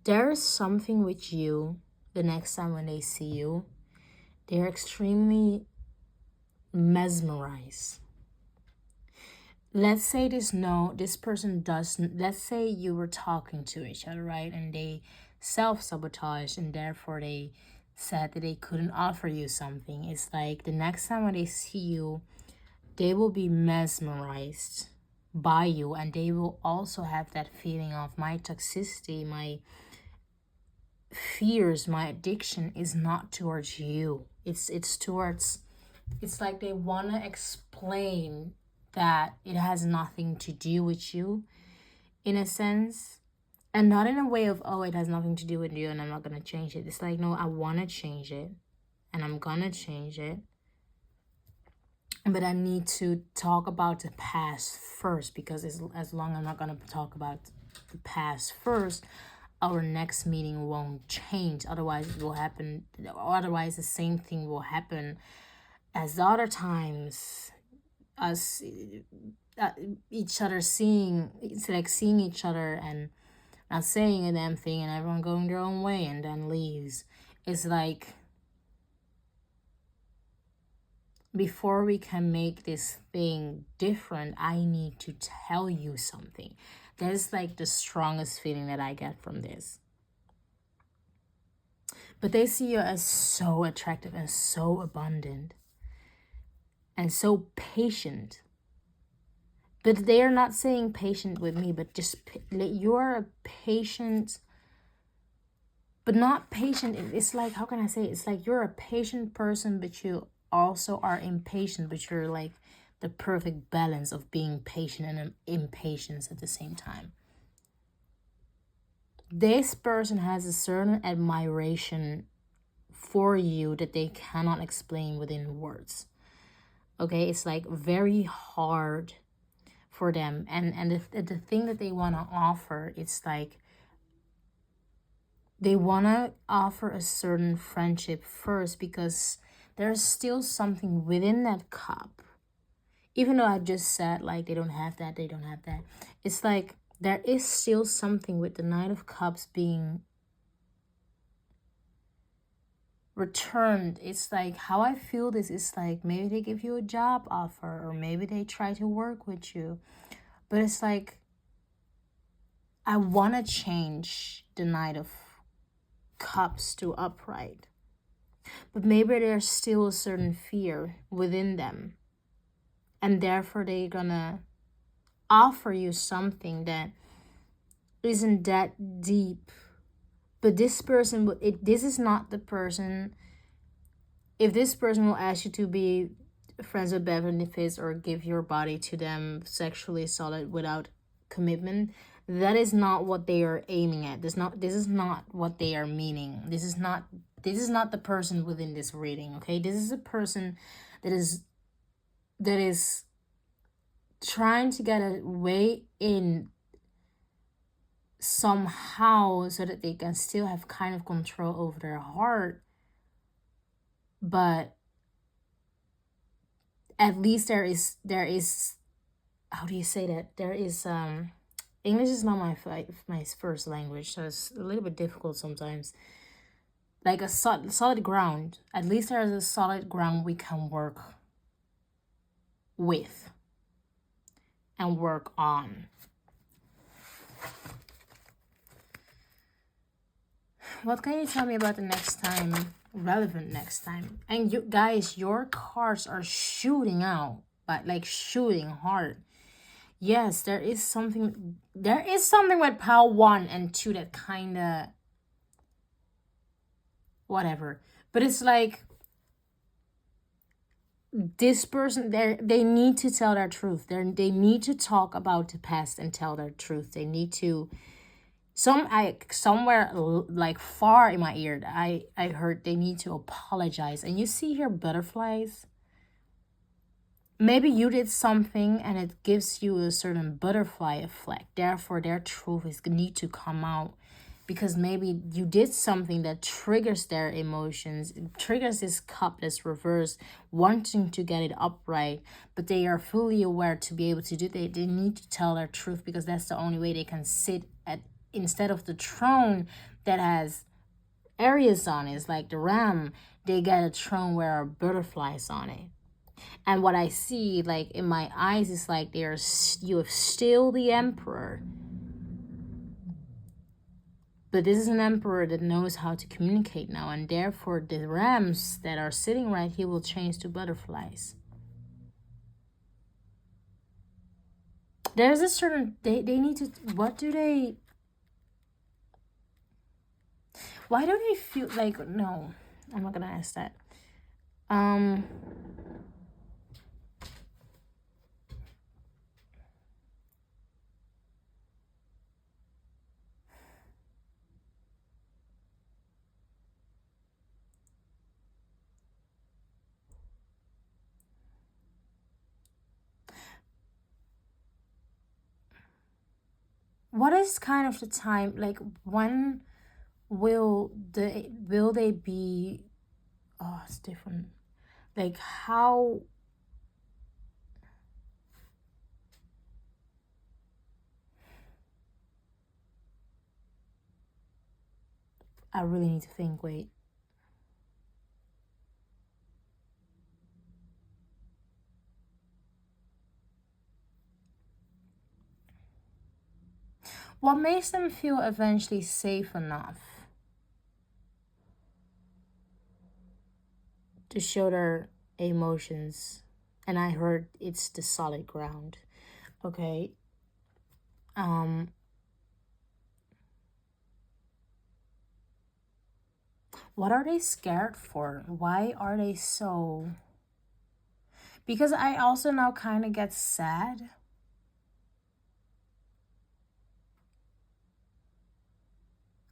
There is something with you the next time when they see you. They're extremely mesmerized. Let's say this person doesn't, let's say you were talking to each other, right? And they self-sabotaged and therefore they said that they couldn't offer you something. It's like the next time when they see you, they will be mesmerized by you, and they will also have that feeling of my toxicity, my fears, my addiction is not towards you. It's towards, it's like they want to explain that it has nothing to do with you, in a sense, and not in a way of, oh, it has nothing to do with you and I'm not going to change it. It's like, no, I want to change it and I'm going to change it, but I need to talk about the past first, because as long as I'm not going to talk about the past first, our next meeting won't change. Otherwise it will happen, otherwise the same thing will happen as the other times. Us each other seeing, it's like seeing each other and not saying a damn thing and everyone going their own way and then leaves. It's like, before we can make this thing different, I need to tell you something. That's like the strongest feeling that I get from this. But they see you as so attractive and so abundant and so patient. But they are not saying patient with me, but just you're a patient, but not patient. It's like, how can I say it? It's like you're a patient person, but you also are impatient, but you're like the perfect balance of being patient and impatience at the same time. This person has a certain admiration for you that they cannot explain within words. Okay, it's like very hard for them, and the thing that they want to offer, it's like they want to offer a certain friendship first, because there's still something within that cup. Even though I just said like they don't have that, it's like there is still something with the Knight of Cups being returned. It's like, how I feel this is like, maybe they give you a job offer or maybe they try to work with you, but it's like, I want to change the Knight of Cups to upright, but maybe there's still a certain fear within them, and therefore they're gonna offer you something that isn't that deep. But this person, this is not the person. If this person will ask you to be friends with benefits or give your body to them sexually solid without commitment, that is not what they are aiming at. This is not what they are meaning. This is not the person within this reading, okay? This is a person that is trying to get a way in somehow so that they can still have kind of control over their heart, but at least there is how do you say that, there is English is not my first language, so it's a little bit difficult sometimes. Like a solid ground. At least there is a solid ground we can work with and work on. What can you tell me about the next time, relevant next time? And you guys, your cards are shooting out, but like shooting hard. Yes, there is something with pile 1 and 2 that kind of whatever, but it's like this person, they need to tell their truth. They need to talk about the past and tell their truth. They need to, somewhere like far in my ear, I heard they need to apologize. And you see here butterflies. Maybe you did something and it gives you a certain butterfly effect. Therefore, their truth is need to come out, because maybe you did something that triggers their emotions, it triggers this cup that's reversed, wanting to get it upright, but they are fully aware to be able to do that. They need to tell their truth, because that's the only way they can sit at, instead of the throne that has areas on it, it's like the ram, they get a throne where are butterflies on it. And what I see, like in my eyes, is like you have still the emperor. But this is an emperor that knows how to communicate now, and therefore the rams that are sitting right here will change to butterflies. There's a certain, they need to, why do they feel like, no, I'm not gonna ask that. What is kind of the time, like when will they be, oh, it's different, like how, I really need to think, wait. What makes them feel eventually safe enough to show their emotions? And I heard it's the solid ground. Okay. What are they scared for? Why are they so? Because I also now kind of get sad.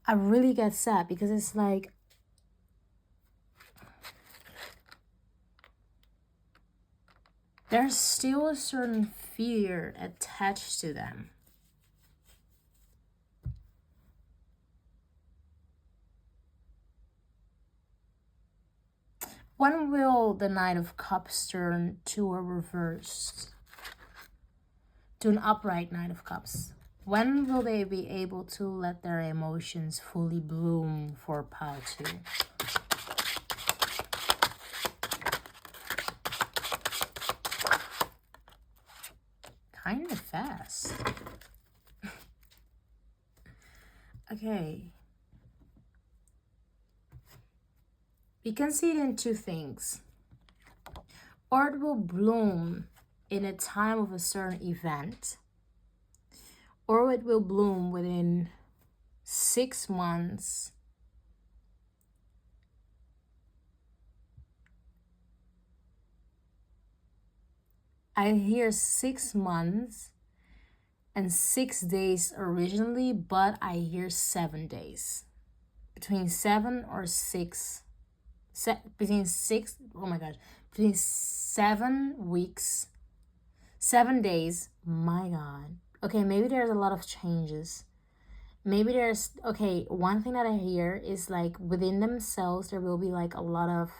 I really get sad because it's like, there's still a certain fear attached to them. When will the Knight of Cups turn to a reversed, to an upright Knight of Cups? When will they be able to let their emotions fully bloom for pile 2? Kind of fast. Okay. We can see it in two things. Or it will bloom in a time of a certain event, or it will bloom within 6 months. I hear 6 months and 6 days originally, but I hear 7 days. Between 7 or 6, between 6, oh my gosh, between 7 weeks, 7 days, my God. Okay, maybe there's a lot of changes. Maybe there's, okay, one thing that I hear is like within themselves, there will be like a lot of,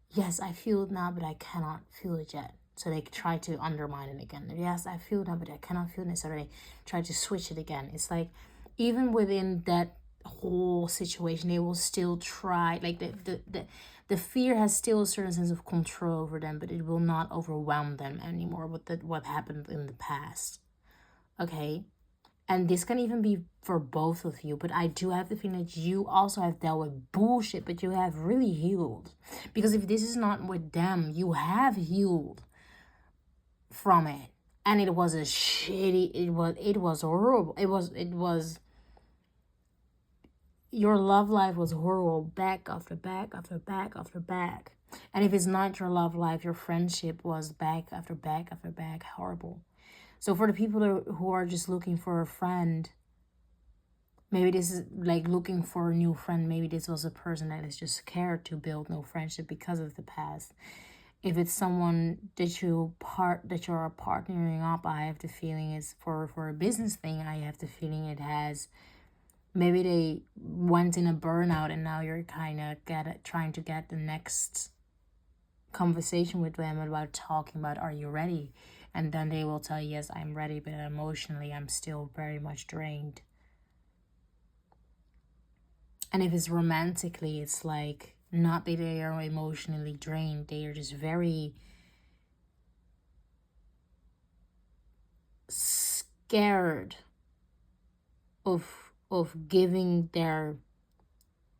yes, I feel it now, but I cannot feel it yet. So they try to undermine it again. Yes, I feel it now, but I cannot feel it. So they try to switch it again. It's like, even within that whole situation, they will still try, like the fear has still a certain sense of control over them, but it will not overwhelm them anymore with what happened in the past. Okay, and this can even be for both of you, but I do have the feeling that you also have dealt with bullshit, but you have really healed. Because if this is not with them, you have healed from it. And it was a shitty, it was horrible. It was, your love life was horrible, back after back after back after back. And if it's not your love life, your friendship was back after back after back horrible. So for the people who are just looking for a friend, maybe this is like looking for a new friend. Maybe this was a person that is just scared to build no friendship because of the past. If it's someone that you're partnering up, I have the feeling it's for a business thing. I have the feeling it has, maybe they went in a burnout and now you're kind of trying to get the next conversation with them about talking about, are you ready? And then they will tell you, yes, I'm ready, but emotionally I'm still very much drained. And if it's romantically, it's like not that they are emotionally drained, they are just very scared of giving their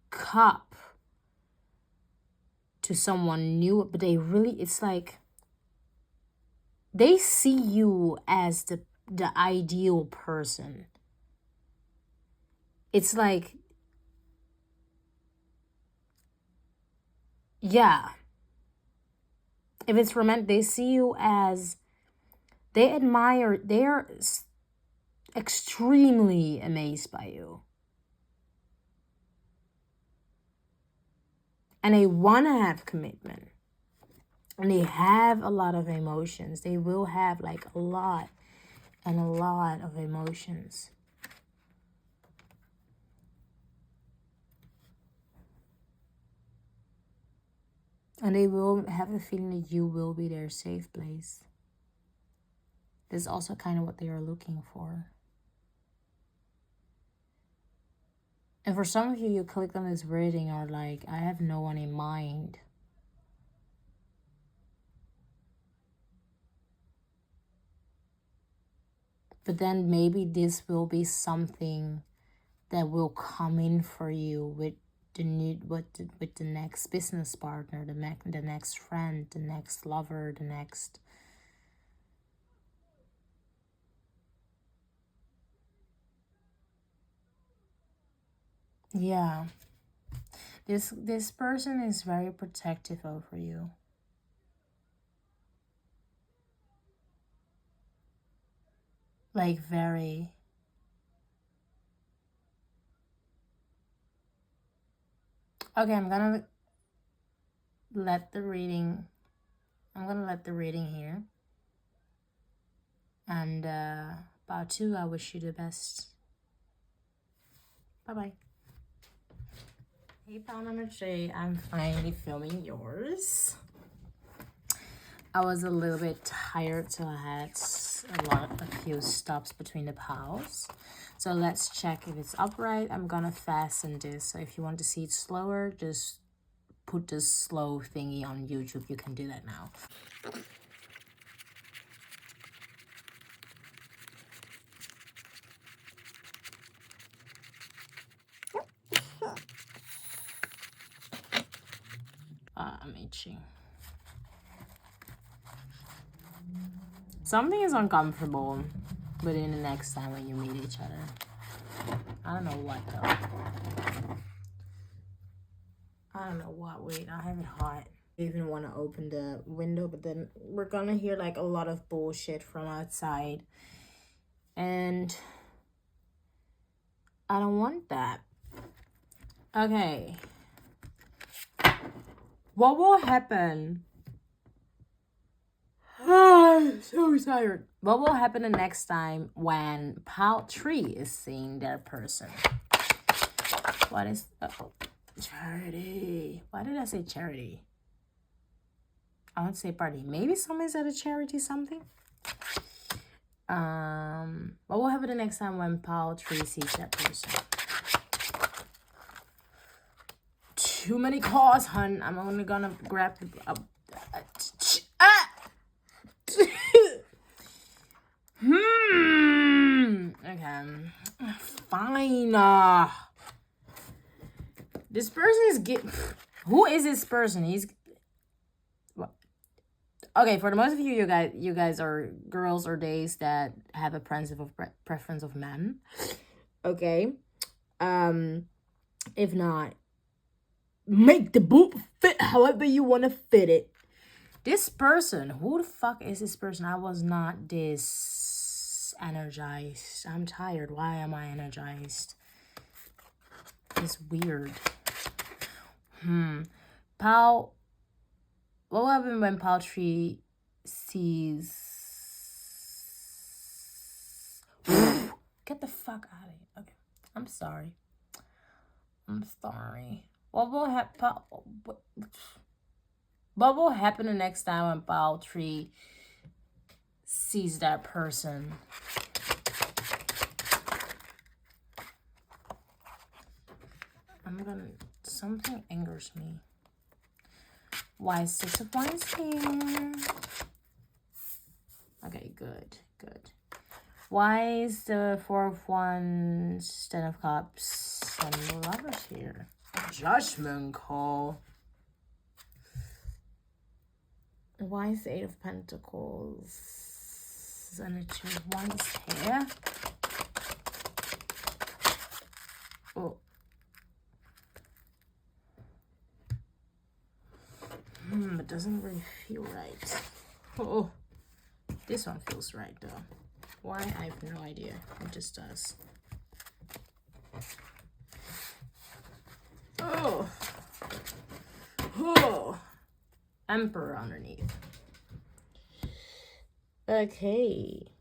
cup to someone new. But they really, it's like they see you as the ideal person. It's like, yeah, if it's romantic, they see you as, they admire, they are extremely amazed by you. And they want to have commitment. And they have a lot of emotions. They will have like a lot and a lot of emotions. And they will have a feeling that you will be their safe place. This is also kind of what they are looking for. And for some of you, you clicked on this reading are like, I have no one in mind. But then maybe this will be something that will come in for you with the next business partner, the next friend, the next lover, the next. Yeah. This person is very protective over you. Like very. Okay, I'm gonna let the reading here. And about 2, I wish you the best. Bye-bye. Hey, pal number 3, I'm finally filming yours. I was a little bit tired, so I had a few stops between the pals. So let's check if it's upright. I'm gonna fasten this. So if you want to see it slower, just put this slow thingy on YouTube. You can do that now. I'm itching. Something is uncomfortable within the next time when you meet each other. I don't know what though. I don't know what. Wait, I have it hot. I even want to open the window, but then we're gonna hear like a lot of bullshit from outside. And I don't want that. Okay. What will happen? I'm so tired. What will happen the next time when pile 3 is seeing their person? What is... charity. Why did I say charity? I want to say party. Maybe someone's at a charity something. What will happen the next time when pile 3 sees that person? Too many calls, hun. I'm only gonna grab the... Okay. Fine. This person is who is this person? He's what? Okay, for the most of you guys are girls or days that have a preference of men. Okay. If not, make the boot fit however you want to fit it. This person, who the fuck is this person? I was not this energized. I'm tired. Why am I energized? It's weird. Pal, what will happen when Pal 3 sees... Get the fuck out of here. Okay, I'm sorry. What will happen? What will happen the next time when Pal 3 sees that person? Something angers me. Why is 6 of Wands here? Okay, good. Why is the 4 of Wands, 10 of Cups, and the Lovers here? Judgment call. Why is the 8 of Pentacles and the 2 of Wands here? Oh. It doesn't really feel right. Oh, this one feels right though. Why? I have no idea. It just does. Oh. Emperor underneath. Okay.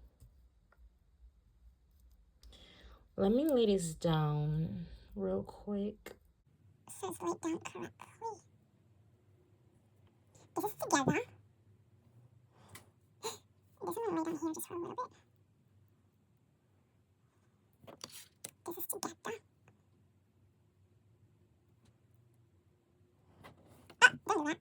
Let me lay this down real quick. It says lay it down correctly. This is together. This one I'm lay down here just for a little bit. This is together. Ah, don't do that.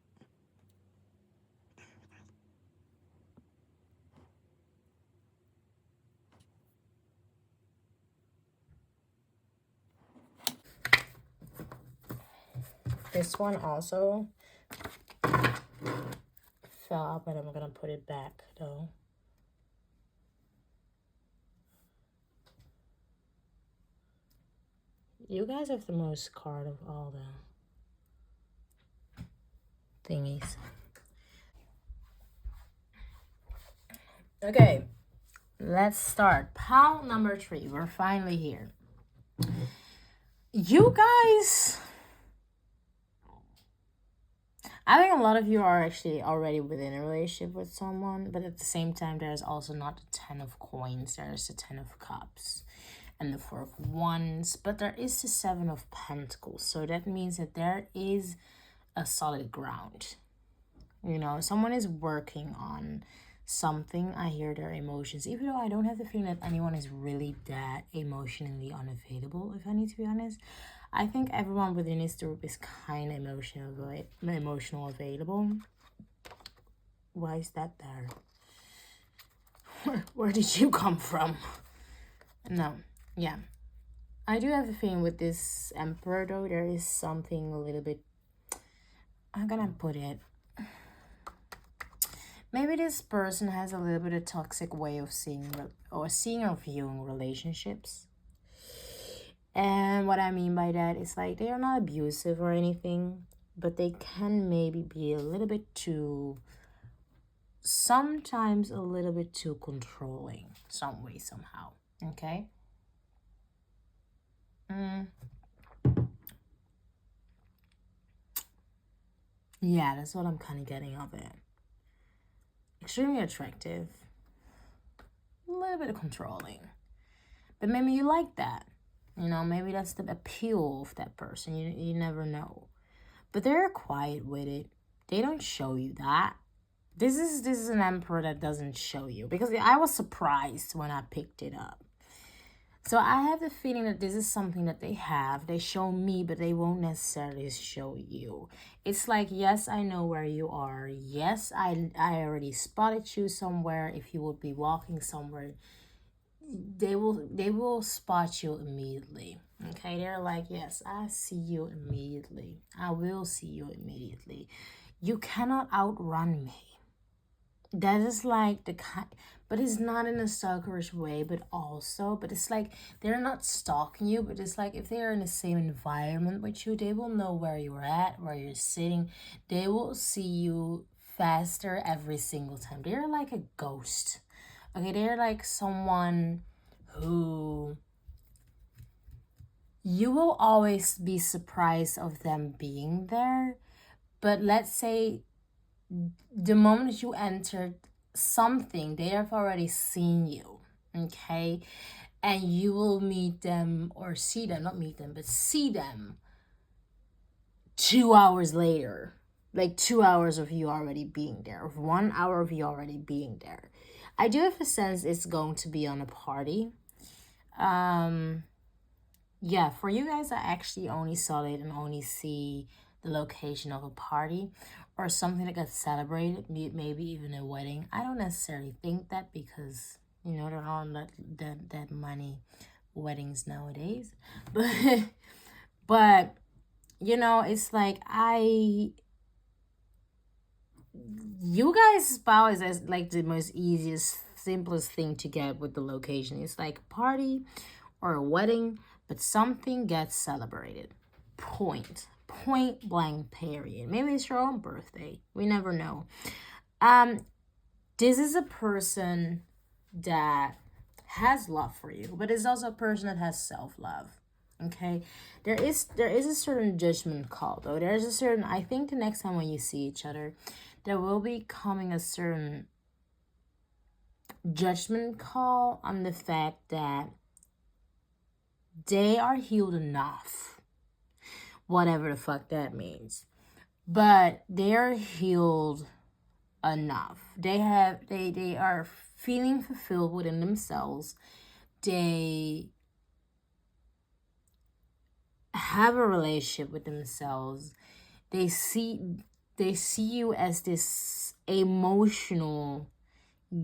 This one also fell out, but I'm gonna put it back though. You guys have the most card of all the thingies. Okay, let's start. Pile number 3. We're finally here. You guys, I think a lot of you are actually already within a relationship with someone, but at the same time, there's also not the 10 of coins. There's the 10 of cups and the 4 of wands, but there is the 7 of pentacles. So that means that there is a solid ground. You know, someone is working on something. I hear their emotions, even though I don't have the feeling that anyone is really that emotionally unavailable, if I need to be honest. I think everyone within this group is kind of emotional available. Why is that there? Where did you come from? No, yeah. I do have a feeling with this Emperor though, there is something a little bit, I'm gonna put it, maybe this person has a little bit of toxic way of seeing or viewing relationships. And what I mean by that is like they are not abusive or anything, but they can maybe be a little bit too, sometimes a little bit too controlling, some way, somehow. Okay? Yeah, that's what I'm kind of getting of it. Extremely attractive. A little bit of controlling. But maybe you like that. You know, maybe that's the appeal of that person. You never know. But they're quiet with it. They don't show you that. This is an Emperor that doesn't show you. Because I was surprised when I picked it up. So I have the feeling that this is something that they have. They show me, but they won't necessarily show you. It's like, yes, I know where you are. Yes, I already spotted you somewhere. If you would be walking somewhere, they will spot you immediately. Okay, they're like, yes, I see you immediately. I will see you immediately. You cannot outrun me. That is like the kind, but it's not in a stalkerish way, but it's like they're not stalking you, but it's like if they're in the same environment with you, they will know where you're at, where you're sitting. They will see you faster every single time. They're like a ghost. Okay, they're like someone who you will always be surprised of them being there. But let's say the moment you entered something, they have already seen you, okay? And you will meet them or see them, not meet them, but see them 2 hours later. Like 2 hours of you already being there, of 1 hour of you already being there. I do have a sense it's going to be on a party. Yeah, for you guys, I actually only saw it and only see the location of a party or something that got celebrated, maybe even a wedding. I don't necessarily think that because, there aren't that many weddings nowadays. But it's like you guys' spouse is like the most easiest, simplest thing to get with the location. It's like a party or a wedding, but something gets celebrated. Point blank period. Maybe it's your own birthday. We never know. This is a person that has love for you, but it's also a person that has self-love. Okay, there is a certain judgment call though. There's a certain, I think the next time when you see each other, there will be coming a certain judgment call on the fact that they are healed enough, whatever the fuck that means, but they are healed enough. They are feeling fulfilled within themselves. They have a relationship with themselves. They see you as this emotional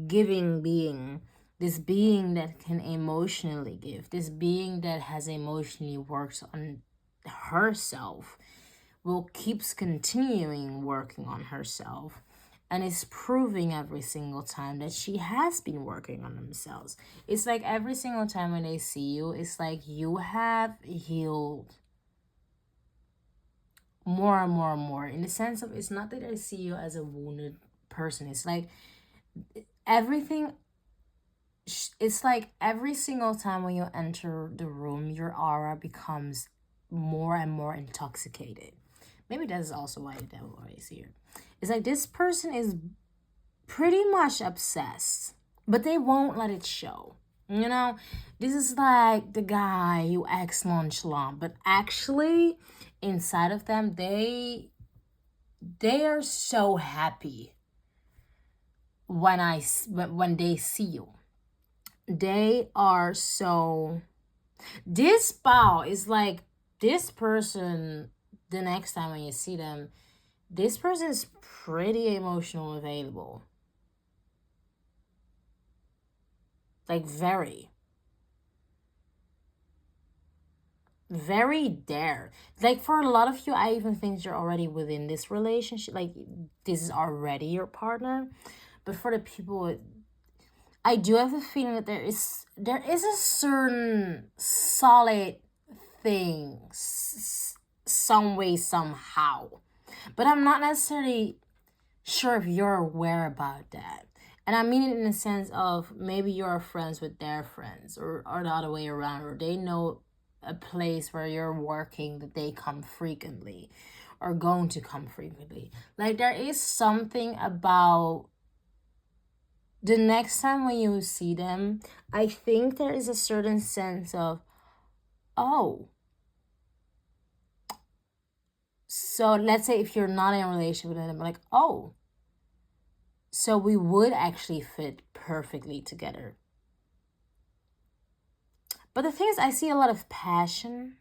giving being, this being that can emotionally give, this being that has emotionally worked on herself, will keeps continuing working on herself, and is proving every single time that she has been working on themselves. It's like every single time when they see you, it's like you have healed more and more and more, in the sense of, it's not that I see you as a wounded person. It's like everything, it's like every single time when you enter the room, your aura becomes more and more intoxicated. Maybe that is also why the devil is here. It's like this person is pretty much obsessed, but they won't let it show. This is like the guy who acts nonchalant, but actually inside of them, they are so happy when they see you. They are so, this bow is like, this person, the next time when you see them, this person is pretty emotional available. Like very there. Like for a lot of you, I even think you're already within this relationship. Like this is already your partner. But for the people, I do have the feeling that there is a certain solid thing, some way, somehow. But I'm not necessarily sure if you're aware about that. And I mean it in the sense of maybe you're friends with their friends, or the other way around, or they know a place where you're working that they come frequently or going to come frequently. Like there is something about the next time when you see them, I think there is a certain sense of, oh, so let's say if you're not in a relationship with them, like, oh, so we would actually fit perfectly together. But the thing is, I see a lot of passion,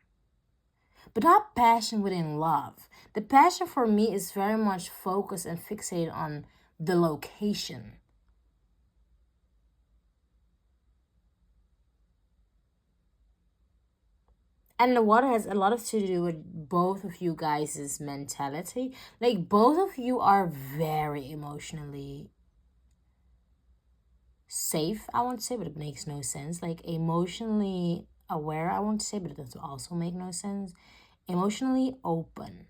but not passion within love. The passion for me is very much focused and fixated on the location. And what has a lot to do with both of you guys' mentality. Like both of you are very emotionally safe, I want to say, but it makes no sense. Like emotionally aware, I want to say, but it does also make no sense. Emotionally open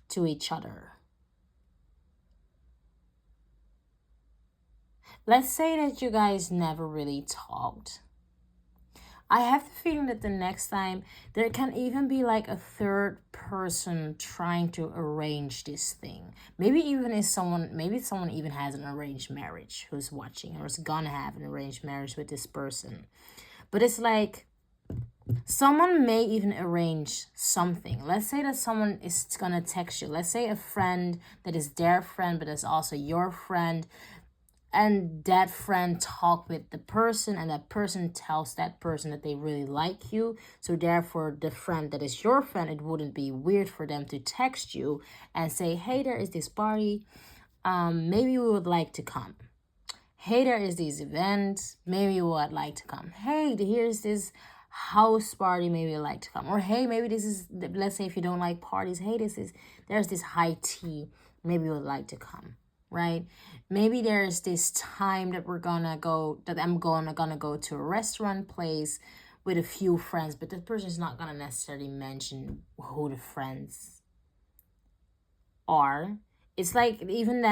to each other. Let's say that you guys never really talked. I have the feeling that the next time there can even be like a third person trying to arrange this thing. Maybe someone even has an arranged marriage who's watching or is gonna have an arranged marriage with this person. But it's like someone may even arrange something. Let's say that someone is gonna text you. Let's say a friend that is their friend but is also your friend, and that friend talk with the person, and that person tells that person that they really like you. So therefore the friend that is your friend, it wouldn't be weird for them to text you and say, hey, there is this party, maybe we would like to come. Hey, there is this event, maybe you would like to come. Hey, here's this house party, maybe you'd like to come. Or hey, maybe this is, let's say if you don't like parties, hey, there's this high tea, maybe you would like to come, right? Maybe there's this time that I'm gonna go to a restaurant place with a few friends, but that person's not gonna necessarily mention who the friends are. It's like even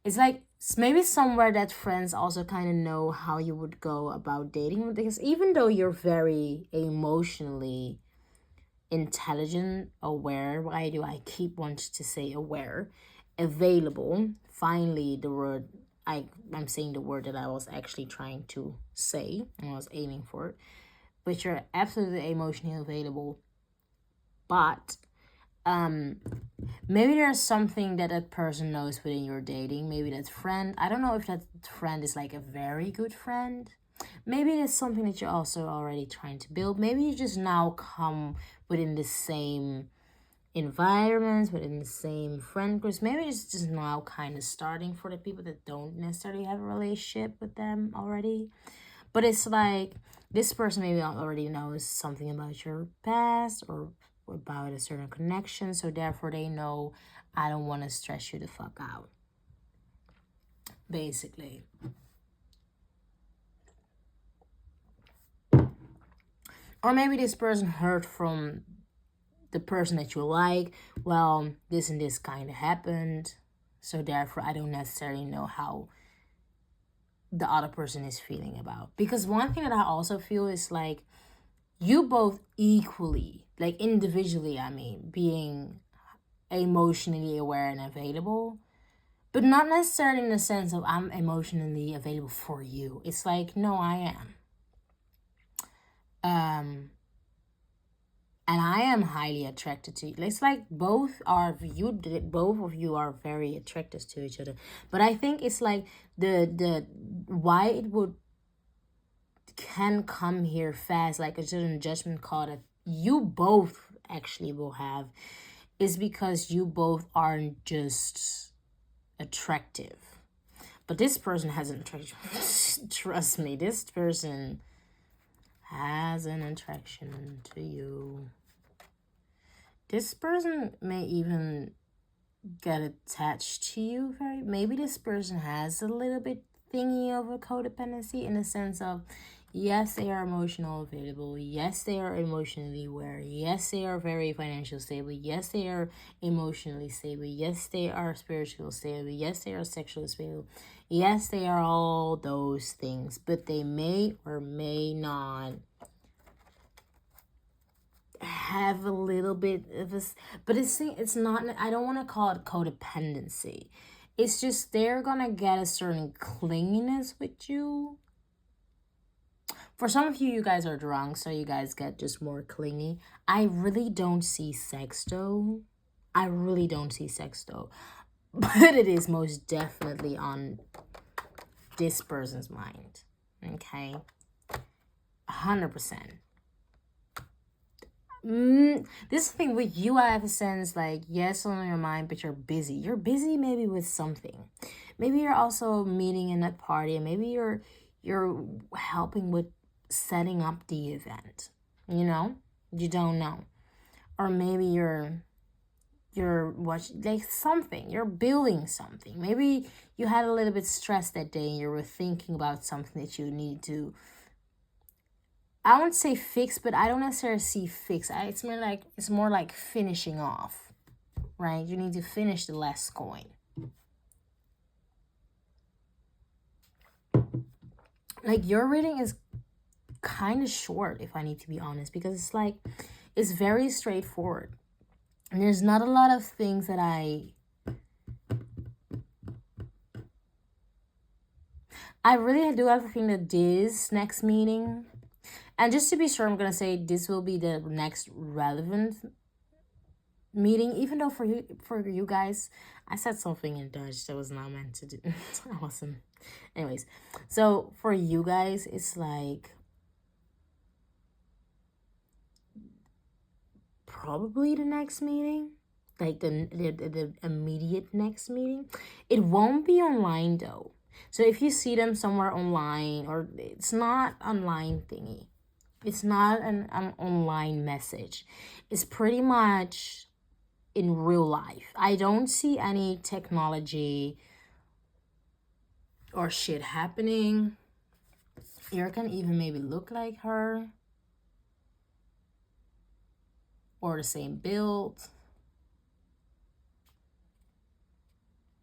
it's like maybe somewhere that friends also kind of know how you would go about dating, because even though you're very emotionally intelligent, aware, why do I keep wanting to say aware, available, finally the word, I'm saying the word that I was actually trying to say and I was aiming for, but you're absolutely emotionally available, but maybe there's something that person knows within your dating. Maybe that friend, I don't know if that friend is like a very good friend. Maybe it's something that you're also already trying to build. Maybe you just now come within the same environments, within the same friend groups. Maybe it's just now kind of starting for the people that don't necessarily have a relationship with them already. But it's like this person maybe already knows something about your past or about a certain connection, so therefore they know, I don't want to stress you the fuck out, basically. Or maybe this person heard from the person that you like, well, this and this kind of happened, so therefore I don't necessarily know how the other person is feeling about. Because one thing that I also feel is like you both equally, like individually, I mean, being emotionally aware and available, but not necessarily in the sense of I'm emotionally available for you. It's like, no, I am. And I am highly attracted to you. It's like both of you are very attracted to each other. But I think it's like the why it would can come here fast, like a certain judgment call that you both actually will have, is because you both aren't just attractive. But this person has an attraction. Trust me, this person has an attraction to you. This person may even get attached to you. Maybe this person has a little bit thingy of a codependency, in the sense of, yes, they are emotional available. Yes, they are emotionally aware. Yes, they are very financially stable. Yes, they are emotionally stable. Yes, they are spiritually stable. Yes, they are sexually stable. Yes, they are all those things. But they may or may not have a little bit of a, but it's not, I don't want to call it codependency. It's just they're gonna get a certain clinginess with you. For some of you guys are drunk, so you guys get just more clingy. I really don't see sex though. But it is most definitely on this person's mind. Okay? 100%. This thing with you, I have a sense like, yes, on your mind, but you're busy. You're busy maybe with something. Maybe you're also meeting in that party, and maybe you're helping with setting up the event. You know? You don't know. Or maybe you're you're watching like something, you're building something. Maybe you had a little bit stressed that day and you were thinking about something that you need to, I won't say fix, but I don't necessarily see fix. It's more like finishing off, right? You need to finish the last coin. Like your reading is kind of short, if I need to be honest, because it's like it's very straightforward. And there's not a lot of things that I really do have a thing that this next meeting, and just to be sure, I'm gonna say this will be the next relevant meeting, even though for you guys, I said something in Dutch that was not meant to do. I wasn't. Anyways, so for you guys, it's like probably the next meeting, like the immediate next meeting. It won't be online though. So if you see them somewhere online, or it's not online thingy, it's not an online message. It's pretty much in real life. I don't see any technology or shit happening. Here can even maybe look like her, or the same build,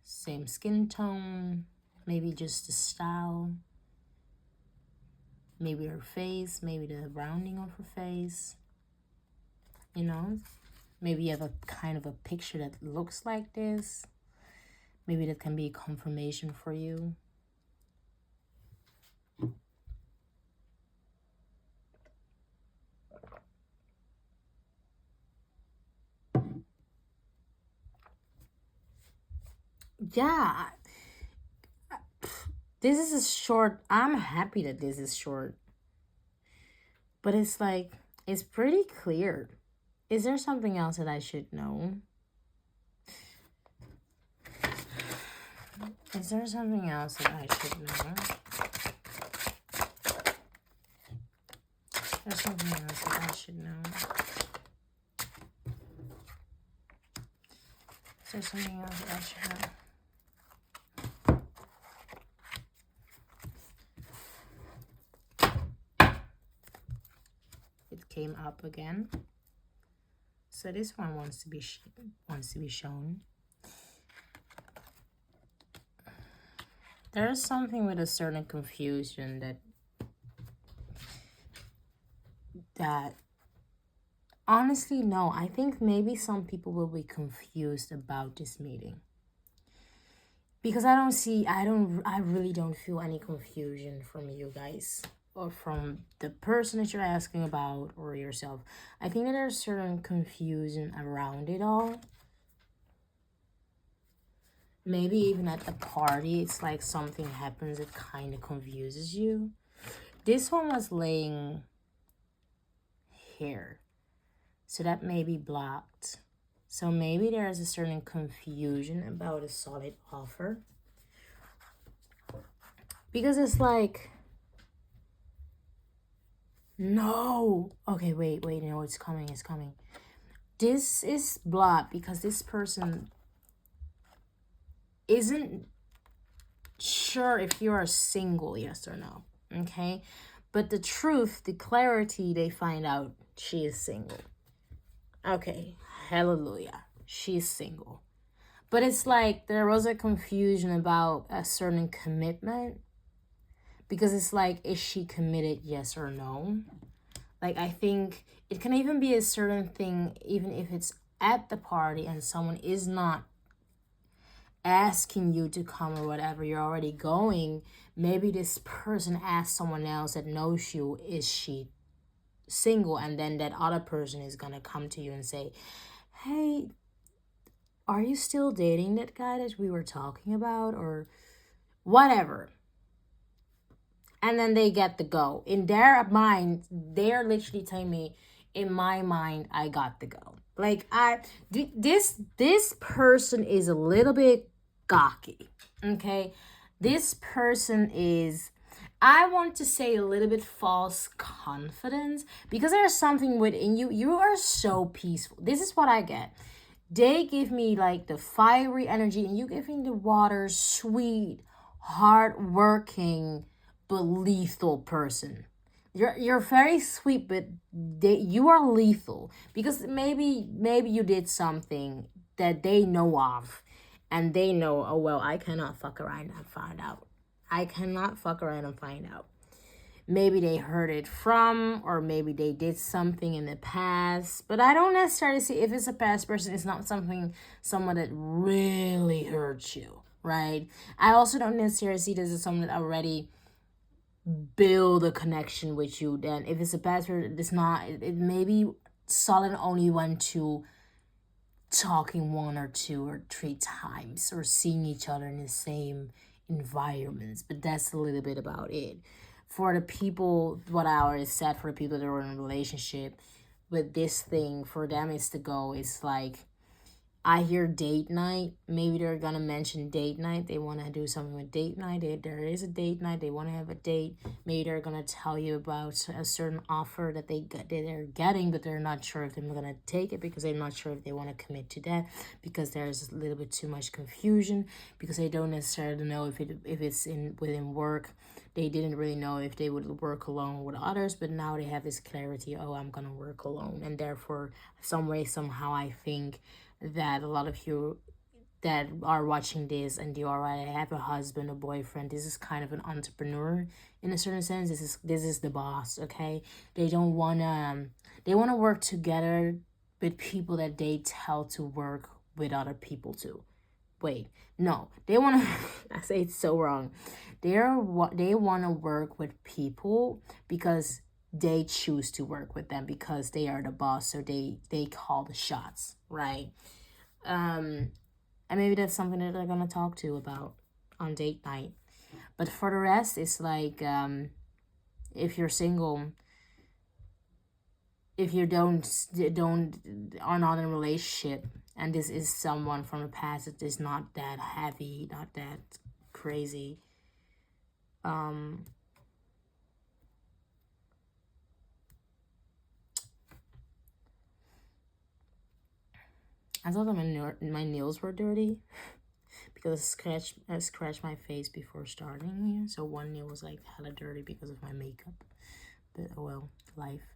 same skin tone, maybe just the style, maybe her face, maybe the rounding of her face, you know. Maybe you have a kind of a picture that looks like this. Maybe that can be a confirmation for you. Yeah, this is a short. I'm happy that this is short, but it's like it's pretty clear. Is there something else that I should know? Is there something else that I should know? There's something else that I should know. Is there something else that I should know? Came up again, so this one wants to be shown. There's something with a certain confusion that honestly, no, I think maybe some people will be confused about this meeting, because I really don't feel any confusion from you guys, or from the person that you're asking about, or yourself. I think that there's certain confusion around it all. Maybe even at the party, it's like something happens that kind of confuses you. This one was laying here, so that may be blocked. So maybe there's a certain confusion about a solid offer, because it's like, no. Okay, wait, no, it's coming. This is blocked because this person isn't sure if you are single, yes or no, okay? But the truth, the clarity, they find out she is single. Okay, hallelujah, she's single. But it's like there was a confusion about a certain commitment, because it's like, is she committed, yes or no? Like, I think it can even be a certain thing, even if it's at the party and someone is not asking you to come or whatever, you're already going. Maybe this person asked someone else that knows you, is she single? And then that other person is gonna come to you and say, hey, are you still dating that guy that we were talking about, or whatever? And then they get the go. In their mind, they're literally telling me, in my mind, I got the go. Like, this person is a little bit gawky, okay? This person is, I want to say, a little bit false confidence, because there's something within you. You are so peaceful. This is what I get. They give me like the fiery energy, and you give me the water, sweet, hardworking, but lethal person. You're very sweet, but you are lethal because maybe you did something that they know of, and they know, oh well, I cannot fuck around and find out. I cannot fuck around and find out. Maybe they heard it from, or maybe they did something in the past. But I don't necessarily see if it's a past person, it's not someone that really hurts you, right? I also don't necessarily see this as someone that already build a connection with you. Then if it's a past person, it's not. It may be solid only went to talking 1 or 2 or 3 times or seeing each other in the same environments, but that's a little bit about it. For the people, what I already said, for the people that are in a relationship with this thing, for them is to go, it's like, I hear date night. Maybe they're gonna mention date night. They want to do something with date night. There is a date night. They want to have a date. Maybe they're gonna tell you about a certain offer that they're getting, but they're not sure if they're gonna take it because they're not sure if they want to commit to that, because there's a little bit too much confusion, because they don't necessarily know if it's within work. They didn't really know if they would work alone with others, but now they have this clarity. Oh, I'm gonna work alone, and therefore, some way, somehow, I think that a lot of you that are watching this and you already have a husband, a boyfriend, this is kind of an entrepreneur in a certain sense. This is the boss, okay? They don't wanna they wanna work together with people that they tell to work with other people too. Wait, no, they wanna I say it's so wrong. They wanna work with people because they choose to work with them because they are the boss, so they call the shots, right? And maybe that's something that they're gonna talk to about on date night. But for the rest, it's like, if you're single, if you don't are not in a relationship, and this is someone from the past that is not that heavy, not that crazy, I thought that my nails were dirty because I scratched my face before starting here. So one nail was like hella dirty because of my makeup. But oh well, life.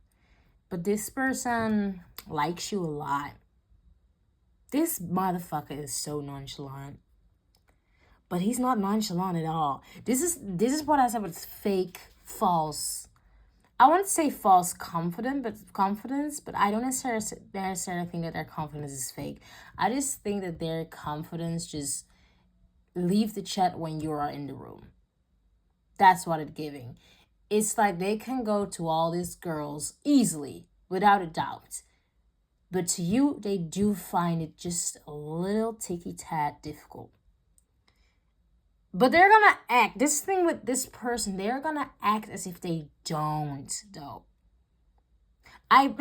But this person likes you a lot. This motherfucker is so nonchalant. But he's not nonchalant at all. This is what I said with fake, false. I wouldn't say false confidence, but I don't necessarily think that their confidence is fake. I just think that their confidence just leave the chat when you are in the room. That's what it's giving. It's like they can go to all these girls easily, without a doubt. But to you, they do find it just a little ticky-tad difficult. But they're gonna act, this thing with this person, they're gonna act as if they don't, though. I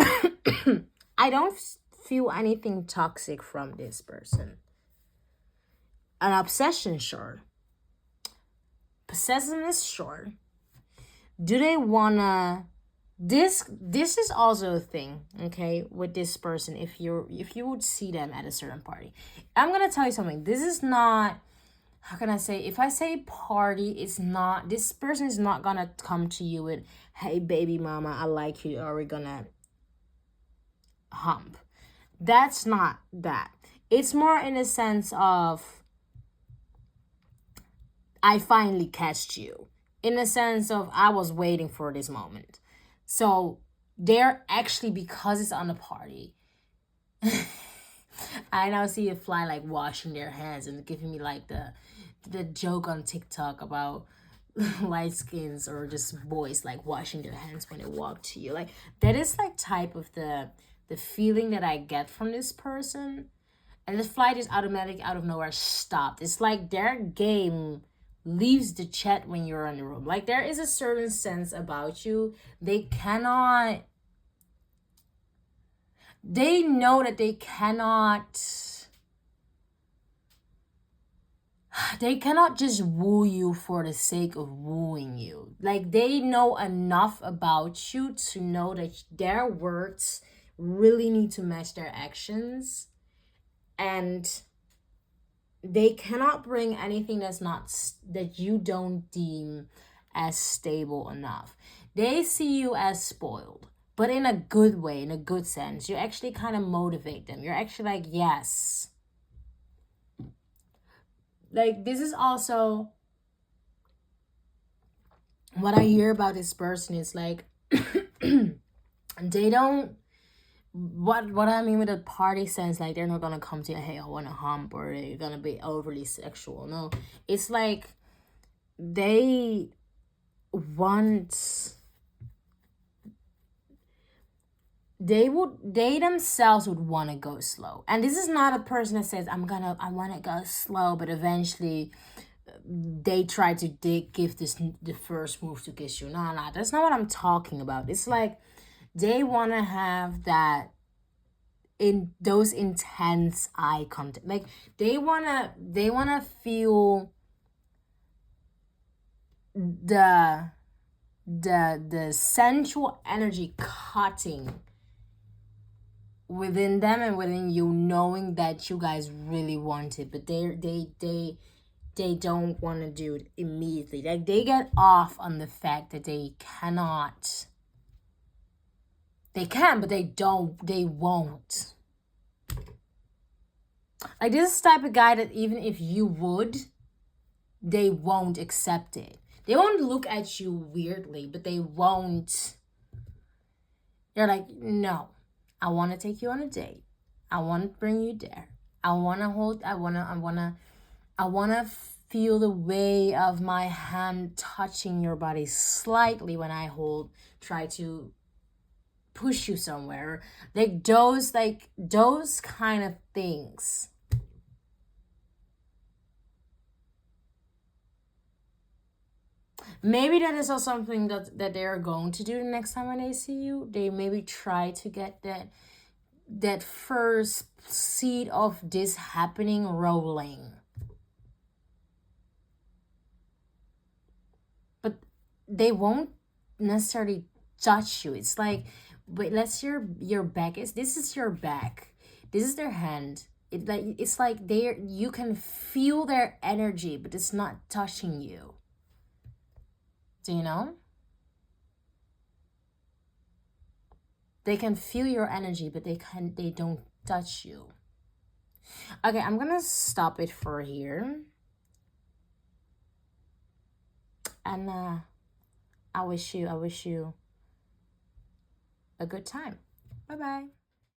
I don't feel anything toxic from this person. An obsession, sure. Possessiveness, sure. Do they wanna this is also a thing, okay, with this person. If you would see them at a certain party, I'm gonna tell you something. This is not, how can I say, if I say party, it's not, this person is not gonna come to you with, hey baby mama, I like you, are we gonna hump? That's not that. It's more in a sense of, I finally catched you, in a sense of, I was waiting for this moment. So they're actually, because it's on a party, I now see a fly like washing their hands and giving me like the joke on TikTok about light skins or just boys like washing their hands when they walk to you. Like, that is like type of the feeling that I get from this person. And this fly just automatic out of nowhere stopped. It's like their game leaves the chat when you're in the room. Like, there is a certain sense about you. They know that they cannot just woo you for the sake of wooing you. Like, they know enough about you to know that their words really need to match their actions. and they cannot bring anything that you don't deem as stable enough. They see you as spoiled, but in a good way, in a good sense. You actually kind of motivate them. You're actually like, yes. Like, this is also what I hear about this person is like, they don't, what I mean with a party sense, like they're not gonna come to you, hey, I want to hump, or they're gonna be overly sexual. No, it's like they want, they themselves would want to go slow. And this is not a person that says, I want to go slow, but eventually they try to give the first move to kiss you. No, that's not what I'm talking about. It's like they want to have that, in those intense eye contact. Like they want to feel the sensual energy cutting within them and within you, knowing that you guys really want it, but they don't want to do it immediately. Like they get off on the fact that they cannot. They can, but they won't. Like this is the type of guy that even if you would, they won't accept it. They won't look at you weirdly, but they won't. They're like, no, I want to take you on a date. I want to bring you there. I want to feel the way of my hand touching your body slightly when I try to push you somewhere. Like those kind of things. Maybe that is also something that they are going to do the next time when they see you. They maybe try to get that first seed of this happening rolling. But they won't necessarily touch you. It's like, wait, let's your back is, this is your back. This is their hand. It's like you can feel their energy, but it's not touching you. Do you know? They can feel your energy, but they don't touch you. Okay, I'm gonna stop it for here. And I wish you a good time. Bye-bye.